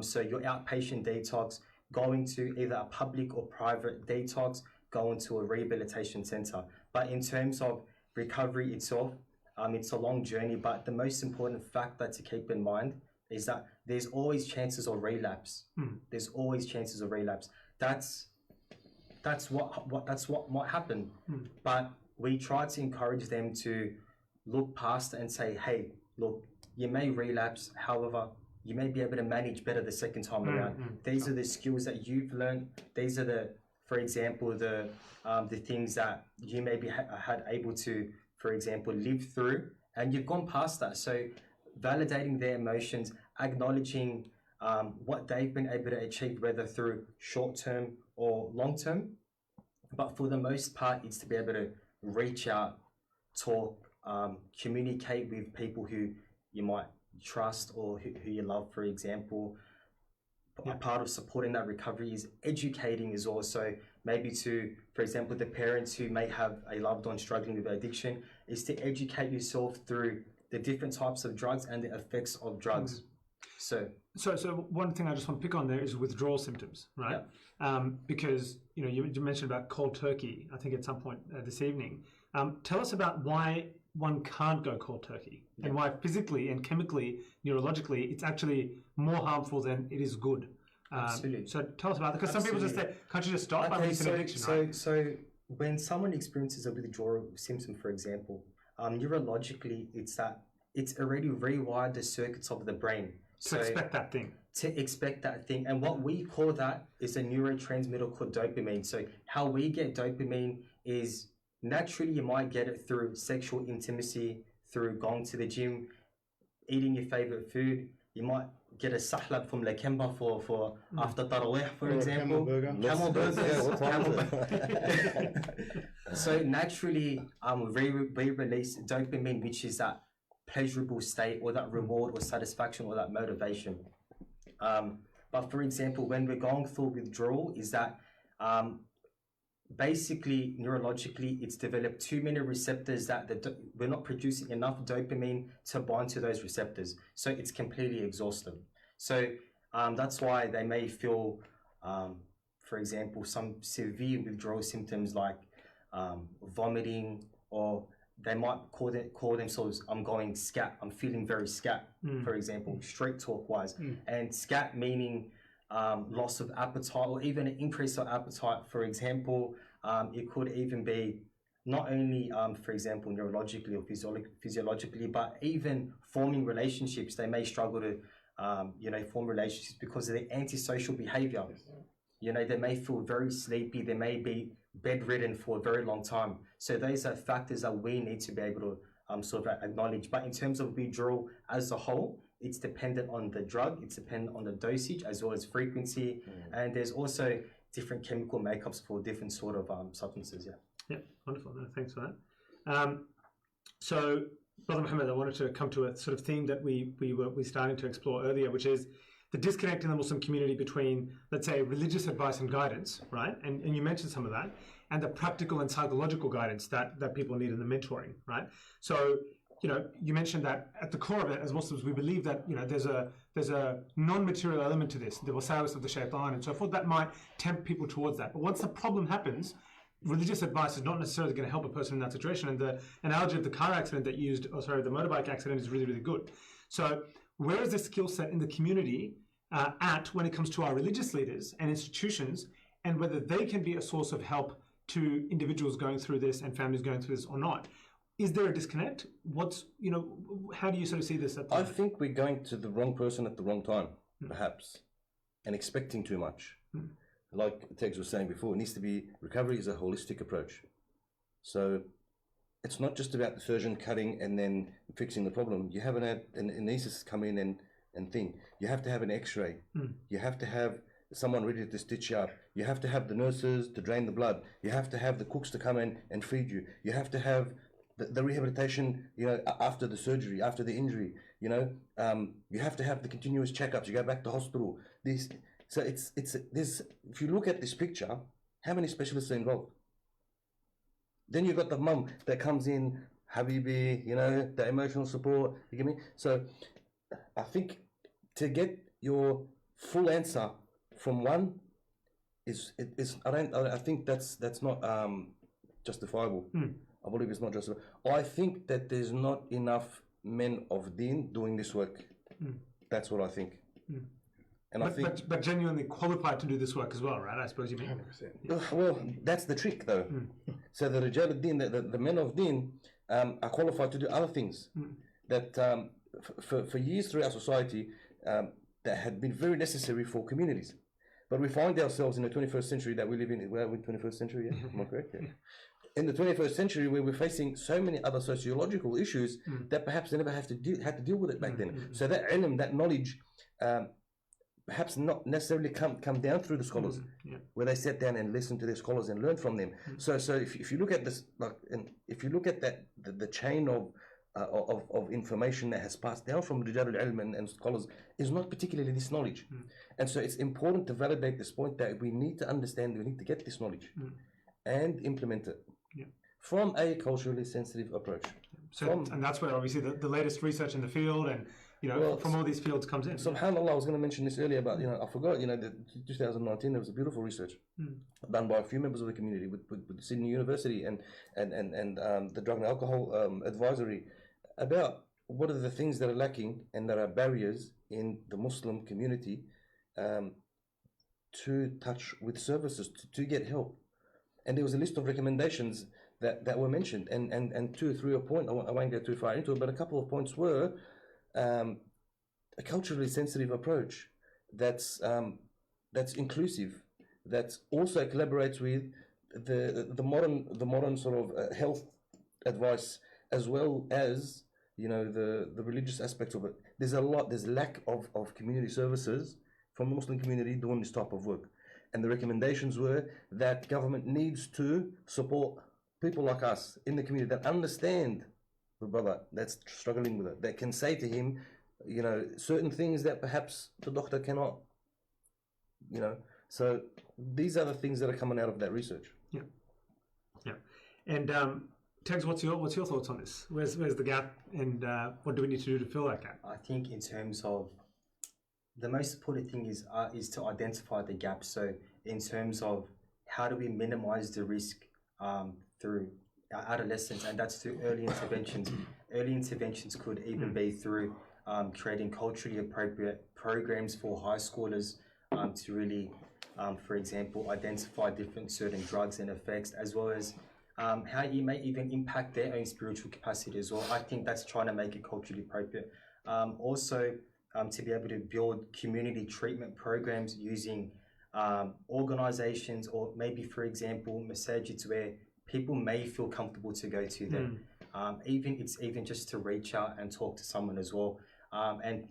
So your outpatient detox, going to either a public or private detox, going to a rehabilitation center. But in terms of recovery itself, it's a long journey, but the most important factor to keep in mind is that there's always chances of relapse. There's always chances of relapse. That's what might happen. But we try to encourage them to look past it and say, hey, look, you may relapse, however, you may be able to manage better the second time around. These are the skills that you've learned. These are for example, the things that you may be had able to, for example, live through, and you've gone past that. So validating their emotions, acknowledging what they've been able to achieve, whether through short-term or long-term. But for the most part, it's to be able to reach out, talk, communicate with people who you might trust or who you love, for example. A part of supporting that recovery is educating is also maybe to, for example, the parents who may have a loved one struggling with addiction, is to educate yourself through the different types of drugs and the effects of drugs. So one thing I just want to pick on there is withdrawal symptoms, right? Because you mentioned about cold turkey, I think at some point this evening. Tell us about why one can't go cold turkey and why physically and chemically, neurologically, it's actually more harmful than it is good. Absolutely. So tell us about that, because some people just say, can't you just stop? Okay, I mean, it's an addiction, right? So when someone experiences a withdrawal symptom, for example, neurologically, it's already rewired the circuits of the brain. To expect that thing. To expect that thing. And what we call that is a neurotransmitter called dopamine. So how we get dopamine is naturally you might get it through sexual intimacy, through going to the gym, eating your favorite food. You might get a sahlab from Lakemba for after Tarawih, for example. Camel burger. So naturally, we release dopamine, which is that pleasurable state or that reward or satisfaction or that motivation. But for example, when we're going through withdrawal, is that basically neurologically it's developed too many receptors that we're not producing enough dopamine to bind to those receptors. So it's completely exhausted. So that's why they may feel, for example, some severe withdrawal symptoms like vomiting, or they might call themselves, I'm going scat, I'm feeling very scat, for example, straight talk wise. And scat meaning loss of appetite or even an increase of appetite, for example. It could even be not only, for example, neurologically or physiologically, but even forming relationships. They may struggle to, form relationships because of their antisocial behavior. They may feel very sleepy. They may be bedridden for a very long time. So those are factors that we need to be able to sort of acknowledge. But in terms of withdrawal as a whole, it's dependent on the drug, it's dependent on the dosage as well as frequency. And there's also different chemical makeups for different sort of substances. Yeah, wonderful. No, thanks for that. So, Brother Muhammad, I wanted to come to a sort of theme that we were starting to explore earlier, which is the disconnect in the Muslim community between, let's say, religious advice and guidance, right? And you mentioned some of that, and the practical and psychological guidance that people need in the mentoring, right? So, you mentioned that at the core of it, as Muslims, we believe that there's a non-material element to this, the wasawis of the shaitan and so forth, that might tempt people towards that. But once the problem happens, religious advice is not necessarily going to help a person in that situation. And the analogy of the car accident that you used, the motorbike accident, is really, really good. So where is the skill set in the community at when it comes to our religious leaders and institutions, and whether they can be a source of help to individuals going through this and families going through this or not? Is there a disconnect? How do you sort of see this? I think we're going to the wrong person at the wrong time, perhaps, and expecting too much. Like Tegs was saying before, it needs to be, recovery is a holistic approach. So it's not just about the surgeon cutting and then fixing the problem. You have an anesthetist come in and think. You have to have an x-ray. You have to have someone ready to stitch you up. You have to have the nurses to drain the blood. You have to have the cooks to come in and feed you. You have to have the rehabilitation, after the surgery, after the injury, you have to have the continuous checkups. You go back to hospital. So it's this. If you look at this picture, how many specialists are involved? Then you've got the mum that comes in, Habibi, the emotional support. You get me? So I think to get your full answer from one I think that's not justifiable. I believe it's not justifiable. I think that there's not enough men of deen doing this work. That's what I think. And but genuinely qualified to do this work as well, right? I suppose you mean. 100%. Well, that's the trick, though. So the Rijal al-Din, the men of Deen, are qualified to do other things that for years through our society that had been very necessary for communities. But we find ourselves in the 21st century that we live in. We're in the 21st century, yeah? Am I correct? Yeah. In the 21st century, where we're facing so many other sociological issues that perhaps they never had to deal with it back then. So that ilm, that knowledge, perhaps not necessarily come down through the scholars, where they sat down and listened to their scholars and learned from them. So if you look at this, and if you look at that, the chain of information that has passed down from Rijal al-Ilm and scholars is not particularly this knowledge. And so it's important to validate this point that we need to understand, we need to get this knowledge and implement it from a culturally sensitive approach. So, and that's where obviously the latest research in the field and from all these fields comes in. SubhanAllah, I was going to mention this earlier, but I forgot. That 2019 there was a beautiful research done by a few members of the community with Sydney University and the Drug and Alcohol Advisory about what are the things that are lacking and that are barriers in the Muslim community to touch with services to get help. And there was a list of recommendations that were mentioned, and 2 or 3 points. I won't go too far into it, but a couple of points were a culturally sensitive approach that's inclusive, that also collaborates with the modern sort of health advice, as well as the religious aspects of it. There's lack of community services from the Muslim community doing this type of work. And the recommendations were that government needs to support people like us in the community that understand the brother that's struggling with it, that can say to him, certain things that perhaps the doctor cannot, So these are the things that are coming out of that research. Yeah. And Tegs, what's your thoughts on this? Where's the gap, and what do we need to do to fill that gap? I think in terms of the most important thing is to identify the gap. So in terms of how do we minimize the risk through our adolescents, and that's through early interventions. Early interventions could even be through creating culturally appropriate programs for high schoolers to really, for example, identify different certain drugs and effects, as well as how you may even impact their own spiritual capacity as well. I think that's trying to make it culturally appropriate. Also, to be able to build community treatment programs using organizations, or maybe, for example, masajids where people may feel comfortable to go to them. It's even just to reach out and talk to someone as well, and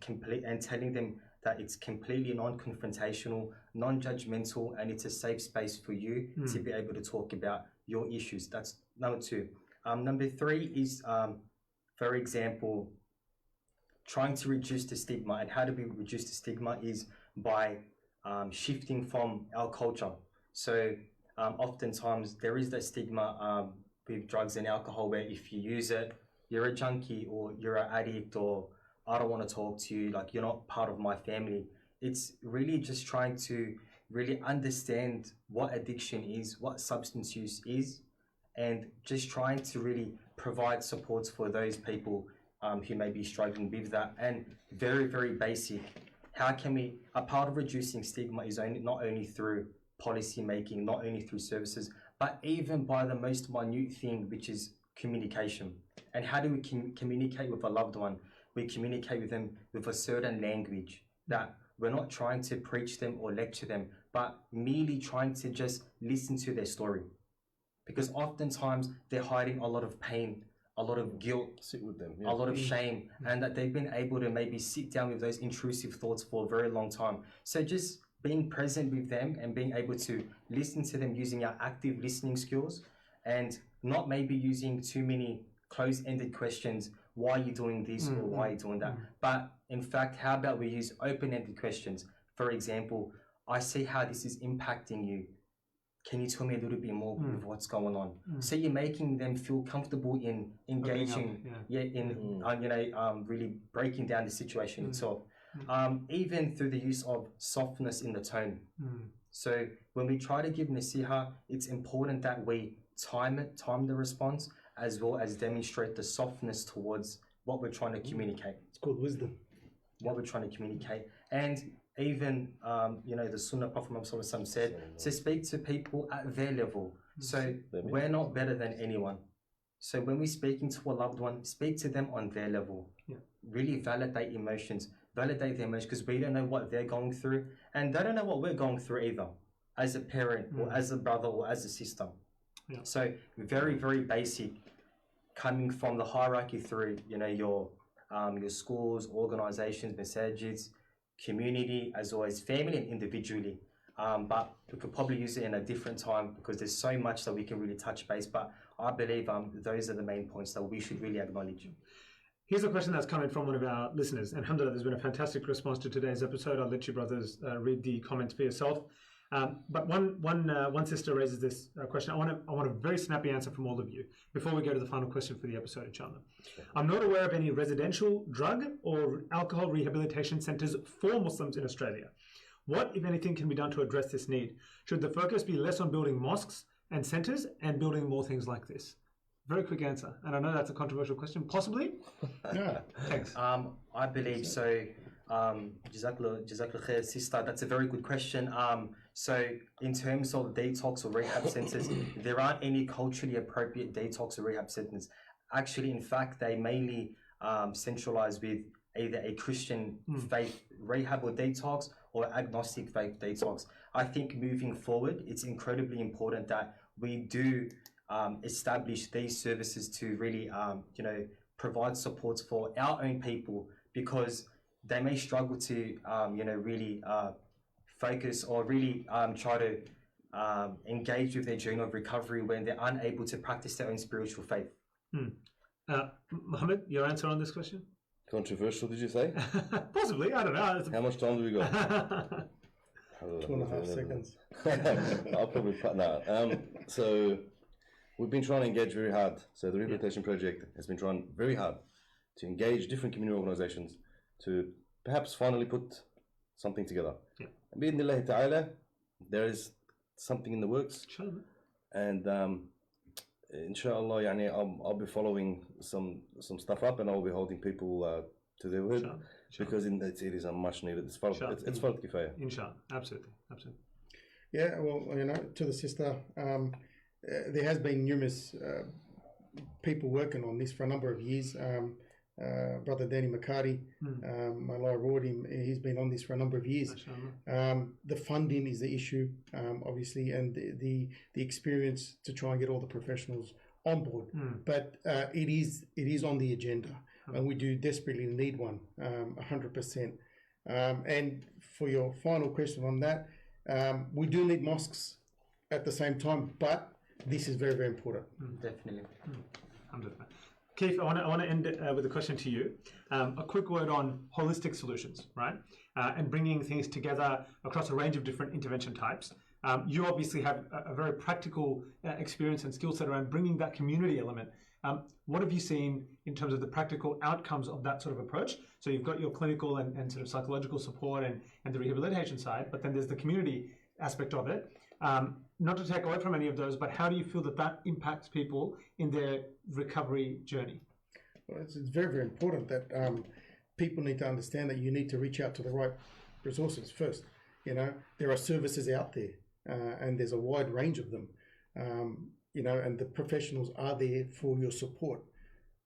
telling them that it's completely non-confrontational, non-judgmental, and it's a safe space for you to be able to talk about your issues. That's number 2. Number three is, for example, trying to reduce the stigma. And how do we reduce the stigma is by shifting from our culture. So oftentimes there is that stigma with drugs and alcohol where if you use it, you're a junkie or you're an addict or I don't want to talk to you, like you're not part of my family. It's really just trying to really understand what addiction is, what substance use is, and just trying to really provide supports for those people who may be struggling with that. And very, very basic, how can we, a part of reducing stigma is not only through policy making, not only through services, but even by the most minute thing, which is communication. And how do we communicate with a loved one? We communicate with them with a certain language that we're not trying to preach them or lecture them, but merely trying to just listen to their story. Because oftentimes they're hiding a lot of pain, a lot of guilt, Sit with them. a lot of shame, and that they've been able to maybe sit down with those intrusive thoughts for a very long time. So just being present with them and being able to listen to them using our active listening skills and not maybe using too many closed-ended questions. Why are you doing this or why are you doing that? But in fact, how about we use open-ended questions? For example, I see how this is impacting you. Can you tell me a little bit more of what's going on? So you're making them feel comfortable in engaging, really breaking down the situation itself. Even through the use of softness in the tone. So when we try to give nasiha, it's important that we time the response, as well as demonstrate the softness towards what we're trying to communicate. It's called wisdom. What we're trying to communicate. And even, the Sunnah Prophet Muhammad said, to speak to people at their level. So we're not better than anyone. So when we're speaking to a loved one, speak to them on their level. Really validate emotions, validate their emotions, because we don't know what they're going through, and they don't know what we're going through either, as a parent or as a brother or as a sister. So very, very basic, coming from the hierarchy through, your schools, organizations, masajids, community, as well as family and individually. But we could probably use it in a different time because there's so much that we can really touch base. But I believe those are the main points that we should really acknowledge. Here's a question that's coming from one of our listeners. And alhamdulillah, there's been a fantastic response to today's episode. I'll let you brothers read the comments for yourself. But one sister raises this question. I want a very snappy answer from all of you before we go to the final question for the episode, inshallah. I'm not aware of any residential drug or alcohol rehabilitation centers for Muslims in Australia. What, if anything, can be done to address this need? Should the focus be less on building mosques and centers and building more things like this? Very quick answer. And I know that's a controversial question. Possibly? Yeah. Thanks. I believe so. Jazakallah khair, sister. That's a very good question. So in terms of detox or rehab centers, there aren't any culturally appropriate detox or rehab centers. Actually, in fact, they mainly centralize with either a Christian faith rehab or detox or agnostic faith detox. I think moving forward, it's incredibly important that we do establish these services to really, provide supports for our own people, because they may struggle to, really focus or really try to engage with their journey of recovery when they're unable to practice their own spiritual faith. Mohammed, your answer on this question? Controversial, did you say? Possibly, I don't know. How much time do we got? 2.5 seconds. I'll probably cut now. So we've been trying to engage very hard. So the Rehabilitation Project has been trying very hard to engage different community organizations to perhaps finally put something together. And bi'idhnillahi ta'ala, there is something in the works. Inshallah. And inshallah, I'll be following some stuff up, and I'll be holding people to their word, because it is a much needed. It's fard kifaya. Inshallah, absolutely. Yeah, well, to the sister, there has been numerous people working on this for a number of years. Brother Danny McCarty, my lawyer Rordy, he's been on this for a number of years. The funding is the issue, obviously, and the experience to try and get all the professionals on board. But it is on the agenda, and we do desperately need one, 100%. And for your final question on that, we do need mosques at the same time, but this is very, very important. Definitely. Alhamdulillah. Keith, I want to end with a question to you. A quick word on holistic solutions, right? And bringing things together across a range of different intervention types. You obviously have a very practical experience and skill set around bringing that community element. What have you seen in terms of the practical outcomes of that sort of approach? So you've got your clinical and sort of psychological support and the rehabilitation side, but then there's the community aspect of it. Not to take away from any of those, but how do you feel that impacts people in their recovery journey? Well, it's very, very important that people need to understand that you need to reach out to the right resources first. You know, there are services out there, and there's a wide range of them. You know, and the professionals are there for your support.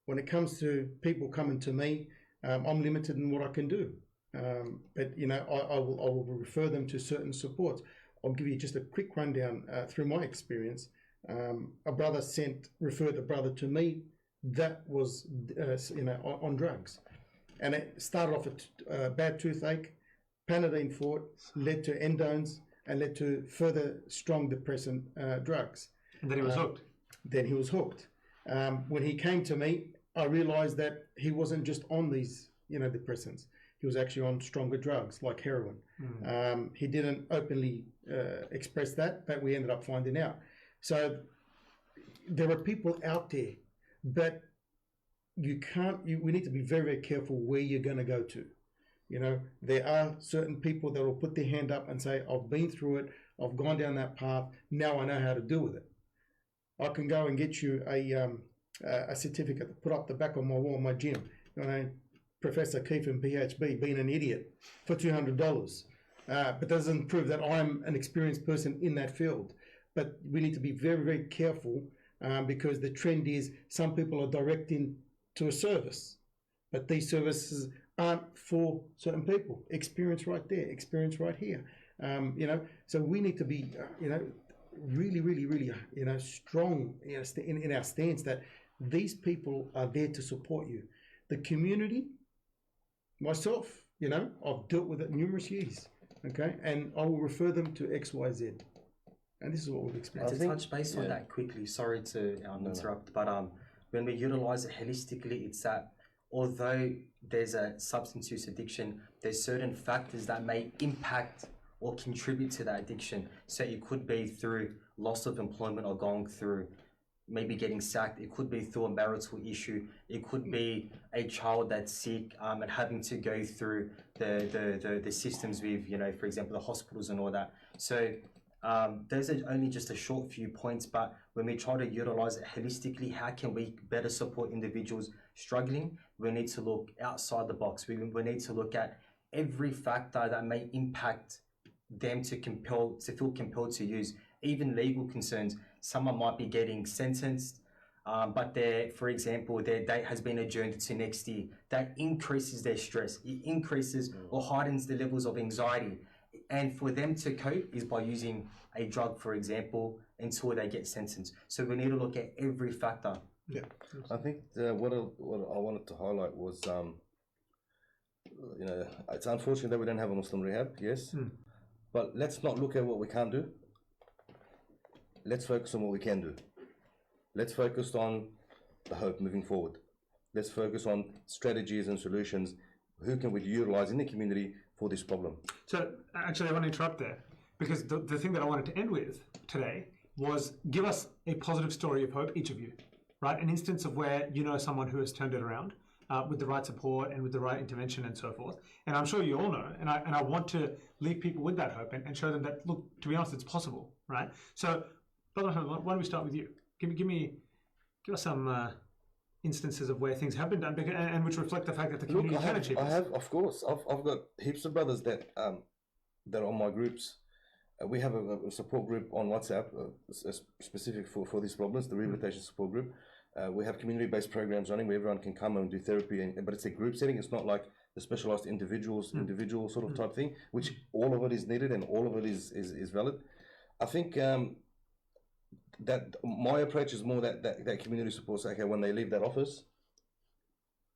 When it comes to people coming to me, I'm limited in what I can do. But you know, I will refer them to certain supports. I'll give you just a quick rundown through my experience. A brother referred a brother to me that was, you know, on drugs, and it started off a bad toothache, Panadine for it, led to endones, and led to further strong depressant drugs. And then he was hooked. Then he was hooked. When he came to me, I realized that he wasn't just on these, you know, depressants. He was actually on stronger drugs like heroin. He didn't openly express that, but we ended up finding out. So there are people out there, but we need to be very, very careful where you're going to go to. You know, there are certain people that will put their hand up and say, I've been through it, I've gone down that path, now I know how to deal with it. I can go and get you a certificate to put up the back of my wall in my gym. You know, Professor Keith and PhD being an idiot for $200. But doesn't prove that I'm an experienced person in that field. But we need to be very, very careful because the trend is some people are directing to a service, but these services aren't for certain people. Experience right there, experience right here. You know, so we need to be, you know, really, really, really, you know, strong, you know, in our stance that these people are there to support you. The community, myself, you know, I've dealt with it numerous years, okay, and I will refer them to X, Y, Z, and this is what we've experienced. To touch base on that quickly, sorry to interrupt, but when we utilize it holistically, it's that although there's a substance use addiction, there's certain factors that may impact or contribute to that addiction. So it could be through loss of employment or going through maybe getting sacked. It could be through a marital issue. It could be a child that's sick and having to go through the systems with, you know, for example, the hospitals and all that. So those are only just a short few points, but when we try to utilize it holistically, how can we better support individuals struggling? We need to look outside the box. We need to look at every factor that may impact them to feel compelled to use. Even legal concerns. Someone might be getting sentenced, but for example, their date has been adjourned to next year. That increases their stress. It increases or heightens the levels of anxiety. And for them to cope is by using a drug, for example, until they get sentenced. So we need to look at every factor. Yeah, I think what I wanted to highlight was, you know, it's unfortunate that we don't have a Muslim rehab, yes, but let's not look at what we can't do. Let's focus on what we can do. Let's focus on the hope moving forward. Let's focus on strategies and solutions. Who can we utilize in the community for this problem? So actually I want to interrupt there because the thing that I wanted to end with today was give us a positive story of hope, each of you, right? An instance of where you know someone who has turned it around with the right support and with the right intervention and so forth. And I'm sure you all know, and I want to leave people with that hope and show them that, look, to be honest, it's possible, right? So Brother Muhammad, why don't we start with you? Give us some instances of where things have been done and which reflect the fact that the community can achieve this. I have, of course. I've got heaps of brothers that are on my groups. We have a support group on WhatsApp specific for these problems, the rehabilitation support group. We have community-based programs running where everyone can come and do therapy, but it's a group setting. It's not like the specialized individual sort of type thing, which all of it is needed and all of it is valid. I think that my approach is more that community support. So, okay, when they leave that office,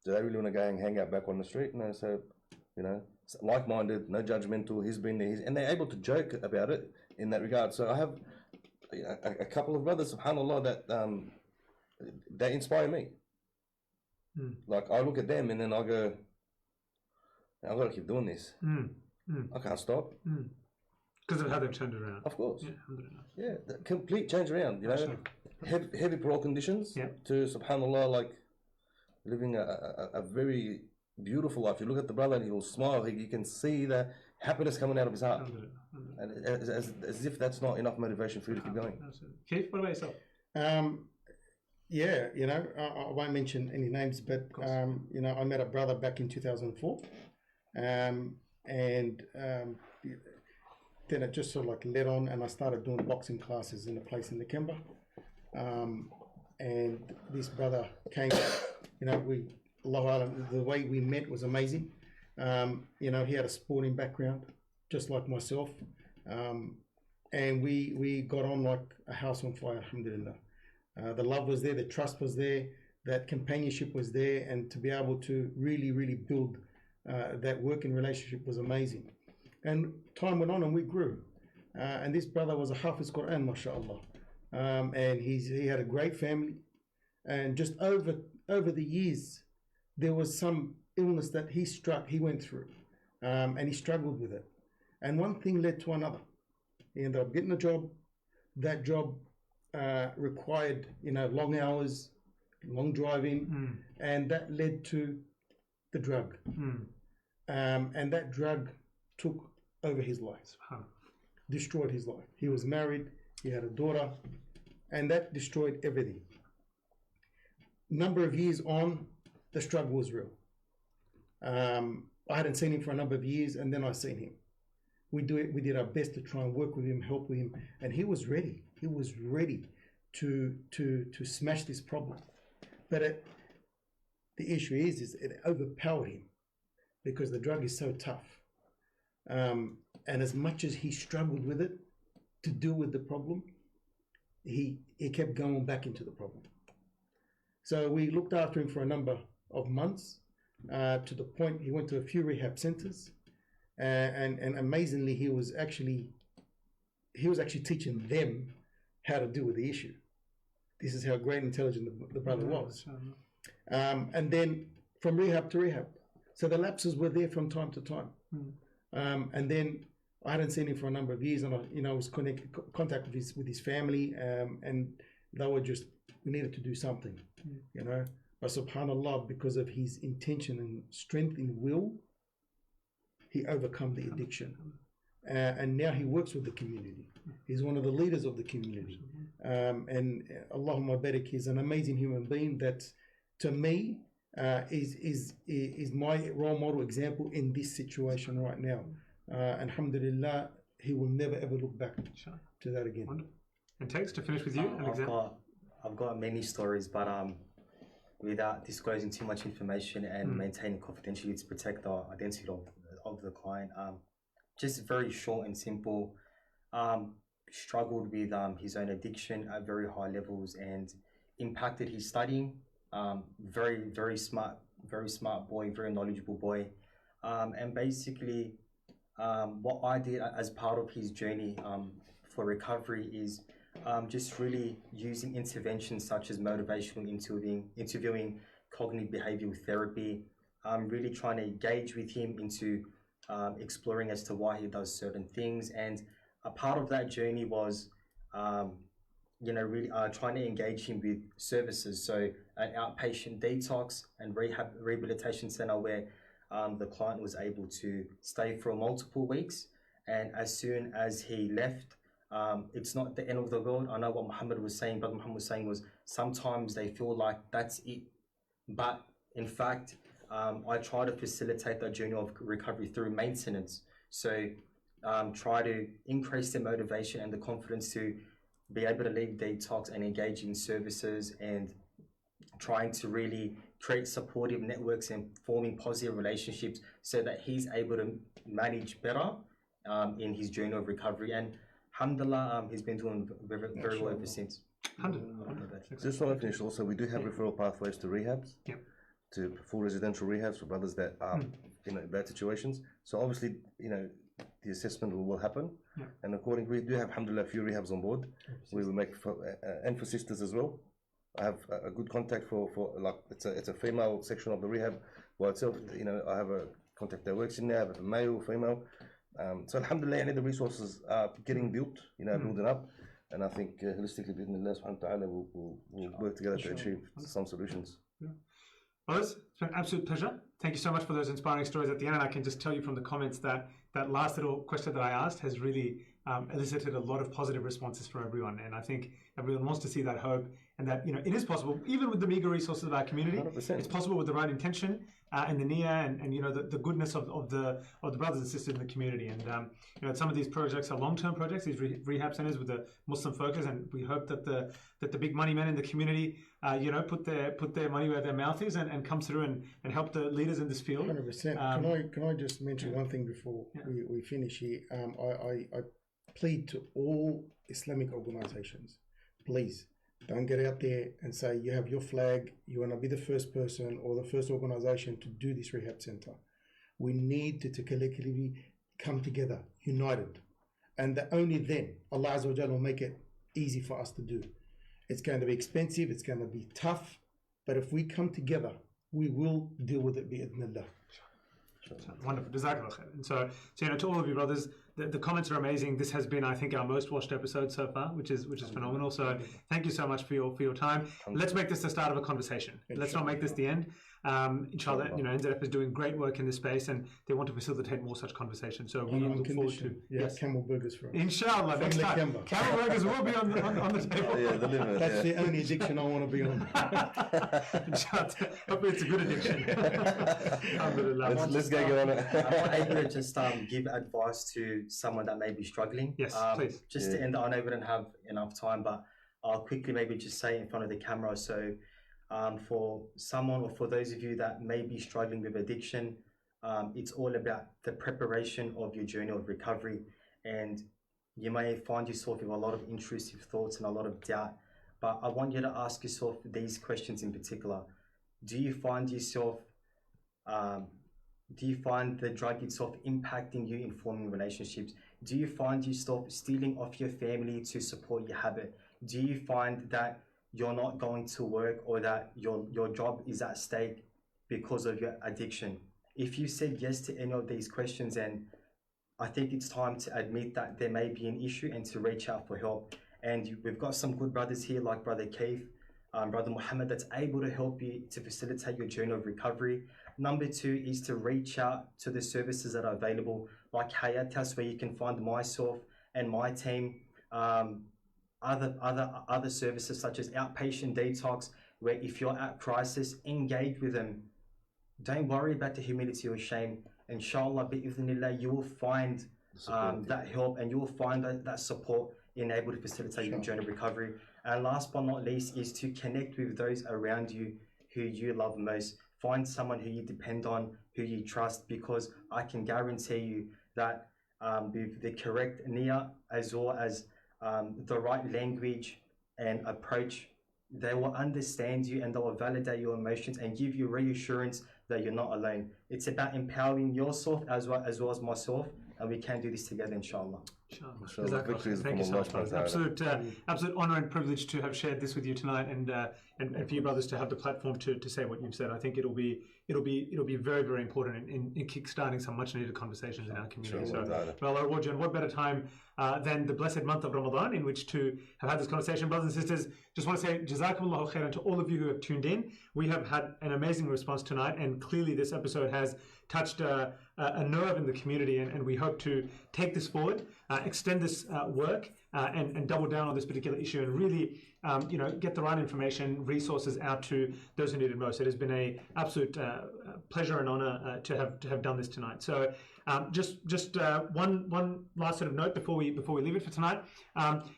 do they really want to go and hang out back on the street? No, so, you know, like-minded, no judgmental. He's been there, and they're able to joke about it in that regard. So I have a couple of brothers, subhanAllah, that they inspire me. Like I look at them and then I go, I've got to keep doing this. I can't stop. Because of how they've turned around. Of course. Yeah, alhamdulillah. Yeah, the complete change around, you know. Heavy parole conditions to, subhanAllah, like living a very beautiful life. You look at the brother and he will smile. You can see the happiness coming out of his heart. And as if that's not enough motivation for you to keep going. Keith, what about yourself? Yeah, you know, I won't mention any names, but, you know, I met a brother back in 2004. And then it just sort of like led on, and I started doing boxing classes in a place in the Kimber. And this brother came, you know, the way we met was amazing. You know, he had a sporting background, just like myself. And we got on like a house on fire, alhamdulillah. The love was there, the trust was there, that companionship was there, and to be able to really, really build that working relationship was amazing. And time went on and we grew. And this brother was a Hafiz Quran, mashallah. And he had a great family. And just over the years, there was some illness that he went through. And he struggled with it. And one thing led to another. He ended up getting a job. That job required, you know, long hours, long driving, and that led to the drug. And that drug took over his life, destroyed his life. He was married, he had a daughter, and that destroyed everything. Number of years on, the struggle was real. I hadn't seen him for a number of years, and then I seen him. We did our best to try and work with him, help with him, and he was ready. He was ready to smash this problem. But the issue is it overpowered him because the drug is so tough. And as much as he struggled with it to deal with the problem, he kept going back into the problem. So we looked after him for a number of months, to the point he went to a few rehab centers, and amazingly he was actually teaching them how to deal with the issue. This is how great and intelligent the brother was. And then from rehab to rehab. So the lapses were there from time to time. And then I hadn't seen him for a number of years, and I was contact with his family, and they were just, we needed to do something, you know. But subhanAllah, because of his intention and strength in will, he overcome the addiction. And now he works with the community. He's one of the leaders of the community. And Allahumma barik, he's an amazing human being that, to me, is my role model example in this situation right now. Alhamdulillah, he will never ever look back to that again. Wonderful. And Tex, to finish with you, an example. I've got many stories, but without disclosing too much information and maintaining confidentiality to protect the identity of the client, just very short and simple. Struggled with his own addiction at very high levels and impacted his studying. Very smart boy, very knowledgeable boy. And basically, what I did as part of his journey for recovery is just really using interventions such as motivational interviewing, cognitive behavioral therapy, really trying to engage with him into exploring as to why he does certain things. And a part of that journey was, really trying to engage him with services. So an outpatient detox and rehabilitation center where the client was able to stay for multiple weeks. And as soon as he left, it's not the end of the world. I know what Brother Muhammad was saying was sometimes they feel like that's it. But in fact, I try to facilitate that journey of recovery through maintenance. So try to increase their motivation and the confidence to be able to leave detox and engage in services, and trying to really create supportive networks and forming positive relationships so that he's able to manage better in his journey of recovery. And alhamdulillah, he's been doing very well ever since. Just want to finish also, we do have referral pathways to rehabs, to full residential rehabs for brothers that are in bad situations. So obviously, the assessment will happen, and accordingly, we do have alhamdulillah a few rehabs on board. We will make and for sisters as well. I have a good contact for like it's a female section of the rehab by itself. You know, I have a contact that works in there. I have a male, female. So alhamdulillah, the resources are getting built. You know, building up. And I think holistically, bismillah subhanahu wa ta'ala, we'll work together to achieve some solutions. Well, it's been an absolute pleasure. Thank you so much for those inspiring stories at the end. And I can just tell you from the comments that that last little question that I asked has really elicited a lot of positive responses from everyone. And I think everyone wants to see that hope and that, you know, it is possible, even with the meager resources of our community. 100%. It's possible with the right intention and the niyyah and you know, the goodness of the brothers and sisters in the community. And, you know, some of these projects are long-term projects, these rehab centers with a Muslim focus. And we hope that the big money men in the community, you know, put their money where their mouth is and come through and help the leaders in this field. 100%. Can I just mention one thing before we finish here? I plead to all Islamic organizations, please don't get out there and say you have your flag, you want to be the first person or the first organization to do this rehab center. We need to collectively come together, united. And only then Allah Azza wa Jalla will make it easy for us to do. It's going to be expensive, it's going to be tough, but if we come together, we will deal with it bi'idhnillah. Wonderful. Jazakallah khair. And so, you know, to all of you brothers, the comments are amazing. This has been, I think, our most watched episode so far, which is phenomenal. So thank you so much for your time. Let's make this the start of a conversation. Let's not make this the end. Inshallah, you know, NZF is doing great work in this space and they want to facilitate more such conversations. So we look forward to camel burgers for us. Inshallah, next time. Camel burgers will be on the table. That's the only addiction I want to be on. Inshallah. Hopefully it's a good addiction. Let's get on it. I'm able to just give advice to someone that may be struggling. Yes, please. Just to end, I know we don't have enough time, but I'll quickly maybe just say in front of the camera. So for someone or for those of you that may be struggling with addiction, it's all about the preparation of your journey of recovery. And you may find yourself with a lot of intrusive thoughts and a lot of doubt, but I want you to ask yourself these questions in particular. Do you find yourself do you find the drug itself impacting you in forming relationships? Do you find yourself stealing off your family to support your habit? Do you find that you're not going to work or that your job is at stake because of your addiction? If you said yes to any of these questions, then I think it's time to admit that there may be an issue and to reach out for help. And we've got some good brothers here like Brother Keith, Brother Muhammad, that's able to help you to facilitate your journey of recovery. Number two is to reach out to the services that are available, like Hayatas, where you can find myself and my team. Other services such as outpatient detox, where if you're at crisis, engage with them. Don't worry about the humility or shame. Inshallah, bi'idhnillah, you will find that help and you will find that support in able to facilitate your journey of recovery. And last but not least is to connect with those around you who you love most. Find someone who you depend on, who you trust, because I can guarantee you that with the correct niyyah as well as the right language and approach, they will understand you and they will validate your emotions and give you reassurance that you're not alone. It's about empowering yourself as well as myself, and we can do this together, inshallah. Thank you so much, brothers. Absolute honor and privilege to have shared this with you tonight, and for you brothers to have the platform to say what you've said. I think it'll be very, very important in kickstarting some much needed conversations in our community. So, well, I reward you, and what better time than the blessed month of Ramadan in which to have had this conversation, brothers and sisters. Just want to say Jazakumullahu khairan to all of you who have tuned in. We have had an amazing response tonight, and clearly this episode has touched a nerve in the community, and we hope to take this forward, extend this work, and double down on this particular issue, and really, get the right information, resources out to those who need it most. It has been an absolute pleasure and honor to have done this tonight. So, just one last sort of note before we leave it for tonight.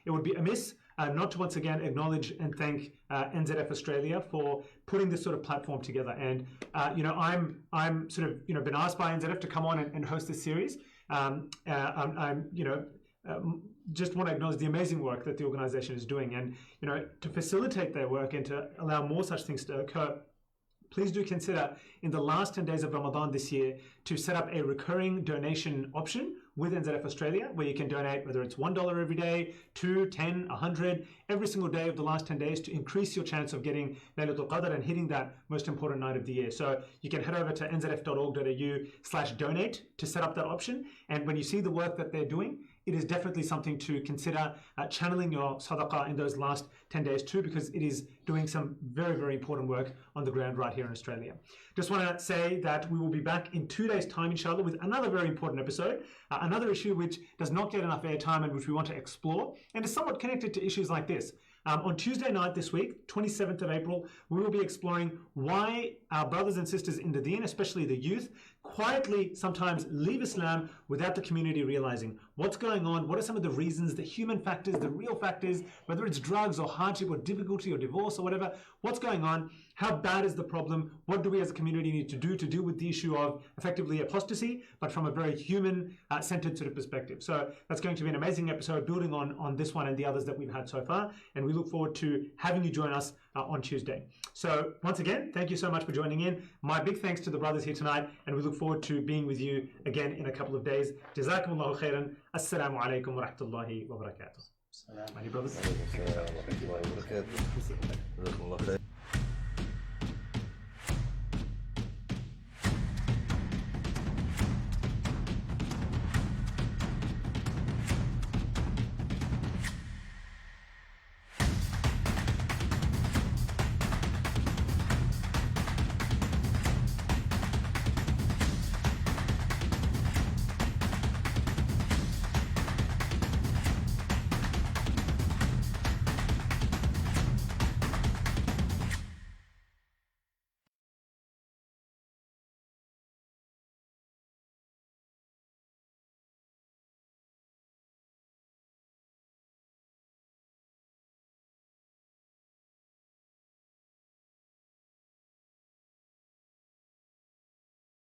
It would be amiss not to once again acknowledge and thank NZF Australia for putting this sort of platform together. And I'm sort of been asked by NZF to come on and host this series. Just want to acknowledge the amazing work that the organization is doing, and to facilitate their work and to allow more such things to occur. Please do consider in the last 10 days of Ramadan this year to set up a recurring donation option with NZF Australia, where you can donate, whether it's $1 every day, 2, 10, 100, every single day of the last 10 days to increase your chance of getting Laylatul Qadr and hitting that most important night of the year. So you can head over to nzf.org.au/donate to set up that option. And when you see the work that they're doing, it is definitely something to consider channeling your sadaqah in those last 10 days too, because it is doing some very, very important work on the ground right here in Australia. Just want to say that we will be back in 2 days' time, inshallah, with another very important episode, another issue which does not get enough airtime and which we want to explore, and is somewhat connected to issues like this. On Tuesday night this week, 27th of April, we will be exploring why our brothers and sisters in the deen, especially the youth, quietly sometimes leave Islam without the community realizing what's going on, what are some of the reasons, the human factors, the real factors, whether it's drugs or hardship or difficulty or divorce or whatever, what's going on, how bad is the problem, what do we as a community need to do to deal with the issue of effectively apostasy, but from a very human-centered sort of perspective. So that's going to be an amazing episode building on this one and the others that we've had so far, and we look forward to having you join us on Tuesday. So once again, thank you so much for joining in. My big thanks to the brothers here tonight, and we look forward to being with you again in a couple of days. Jazakumullahu khairan. Assalamu alaikum wa rahmatullahi wa barakatuh. My dear brothers.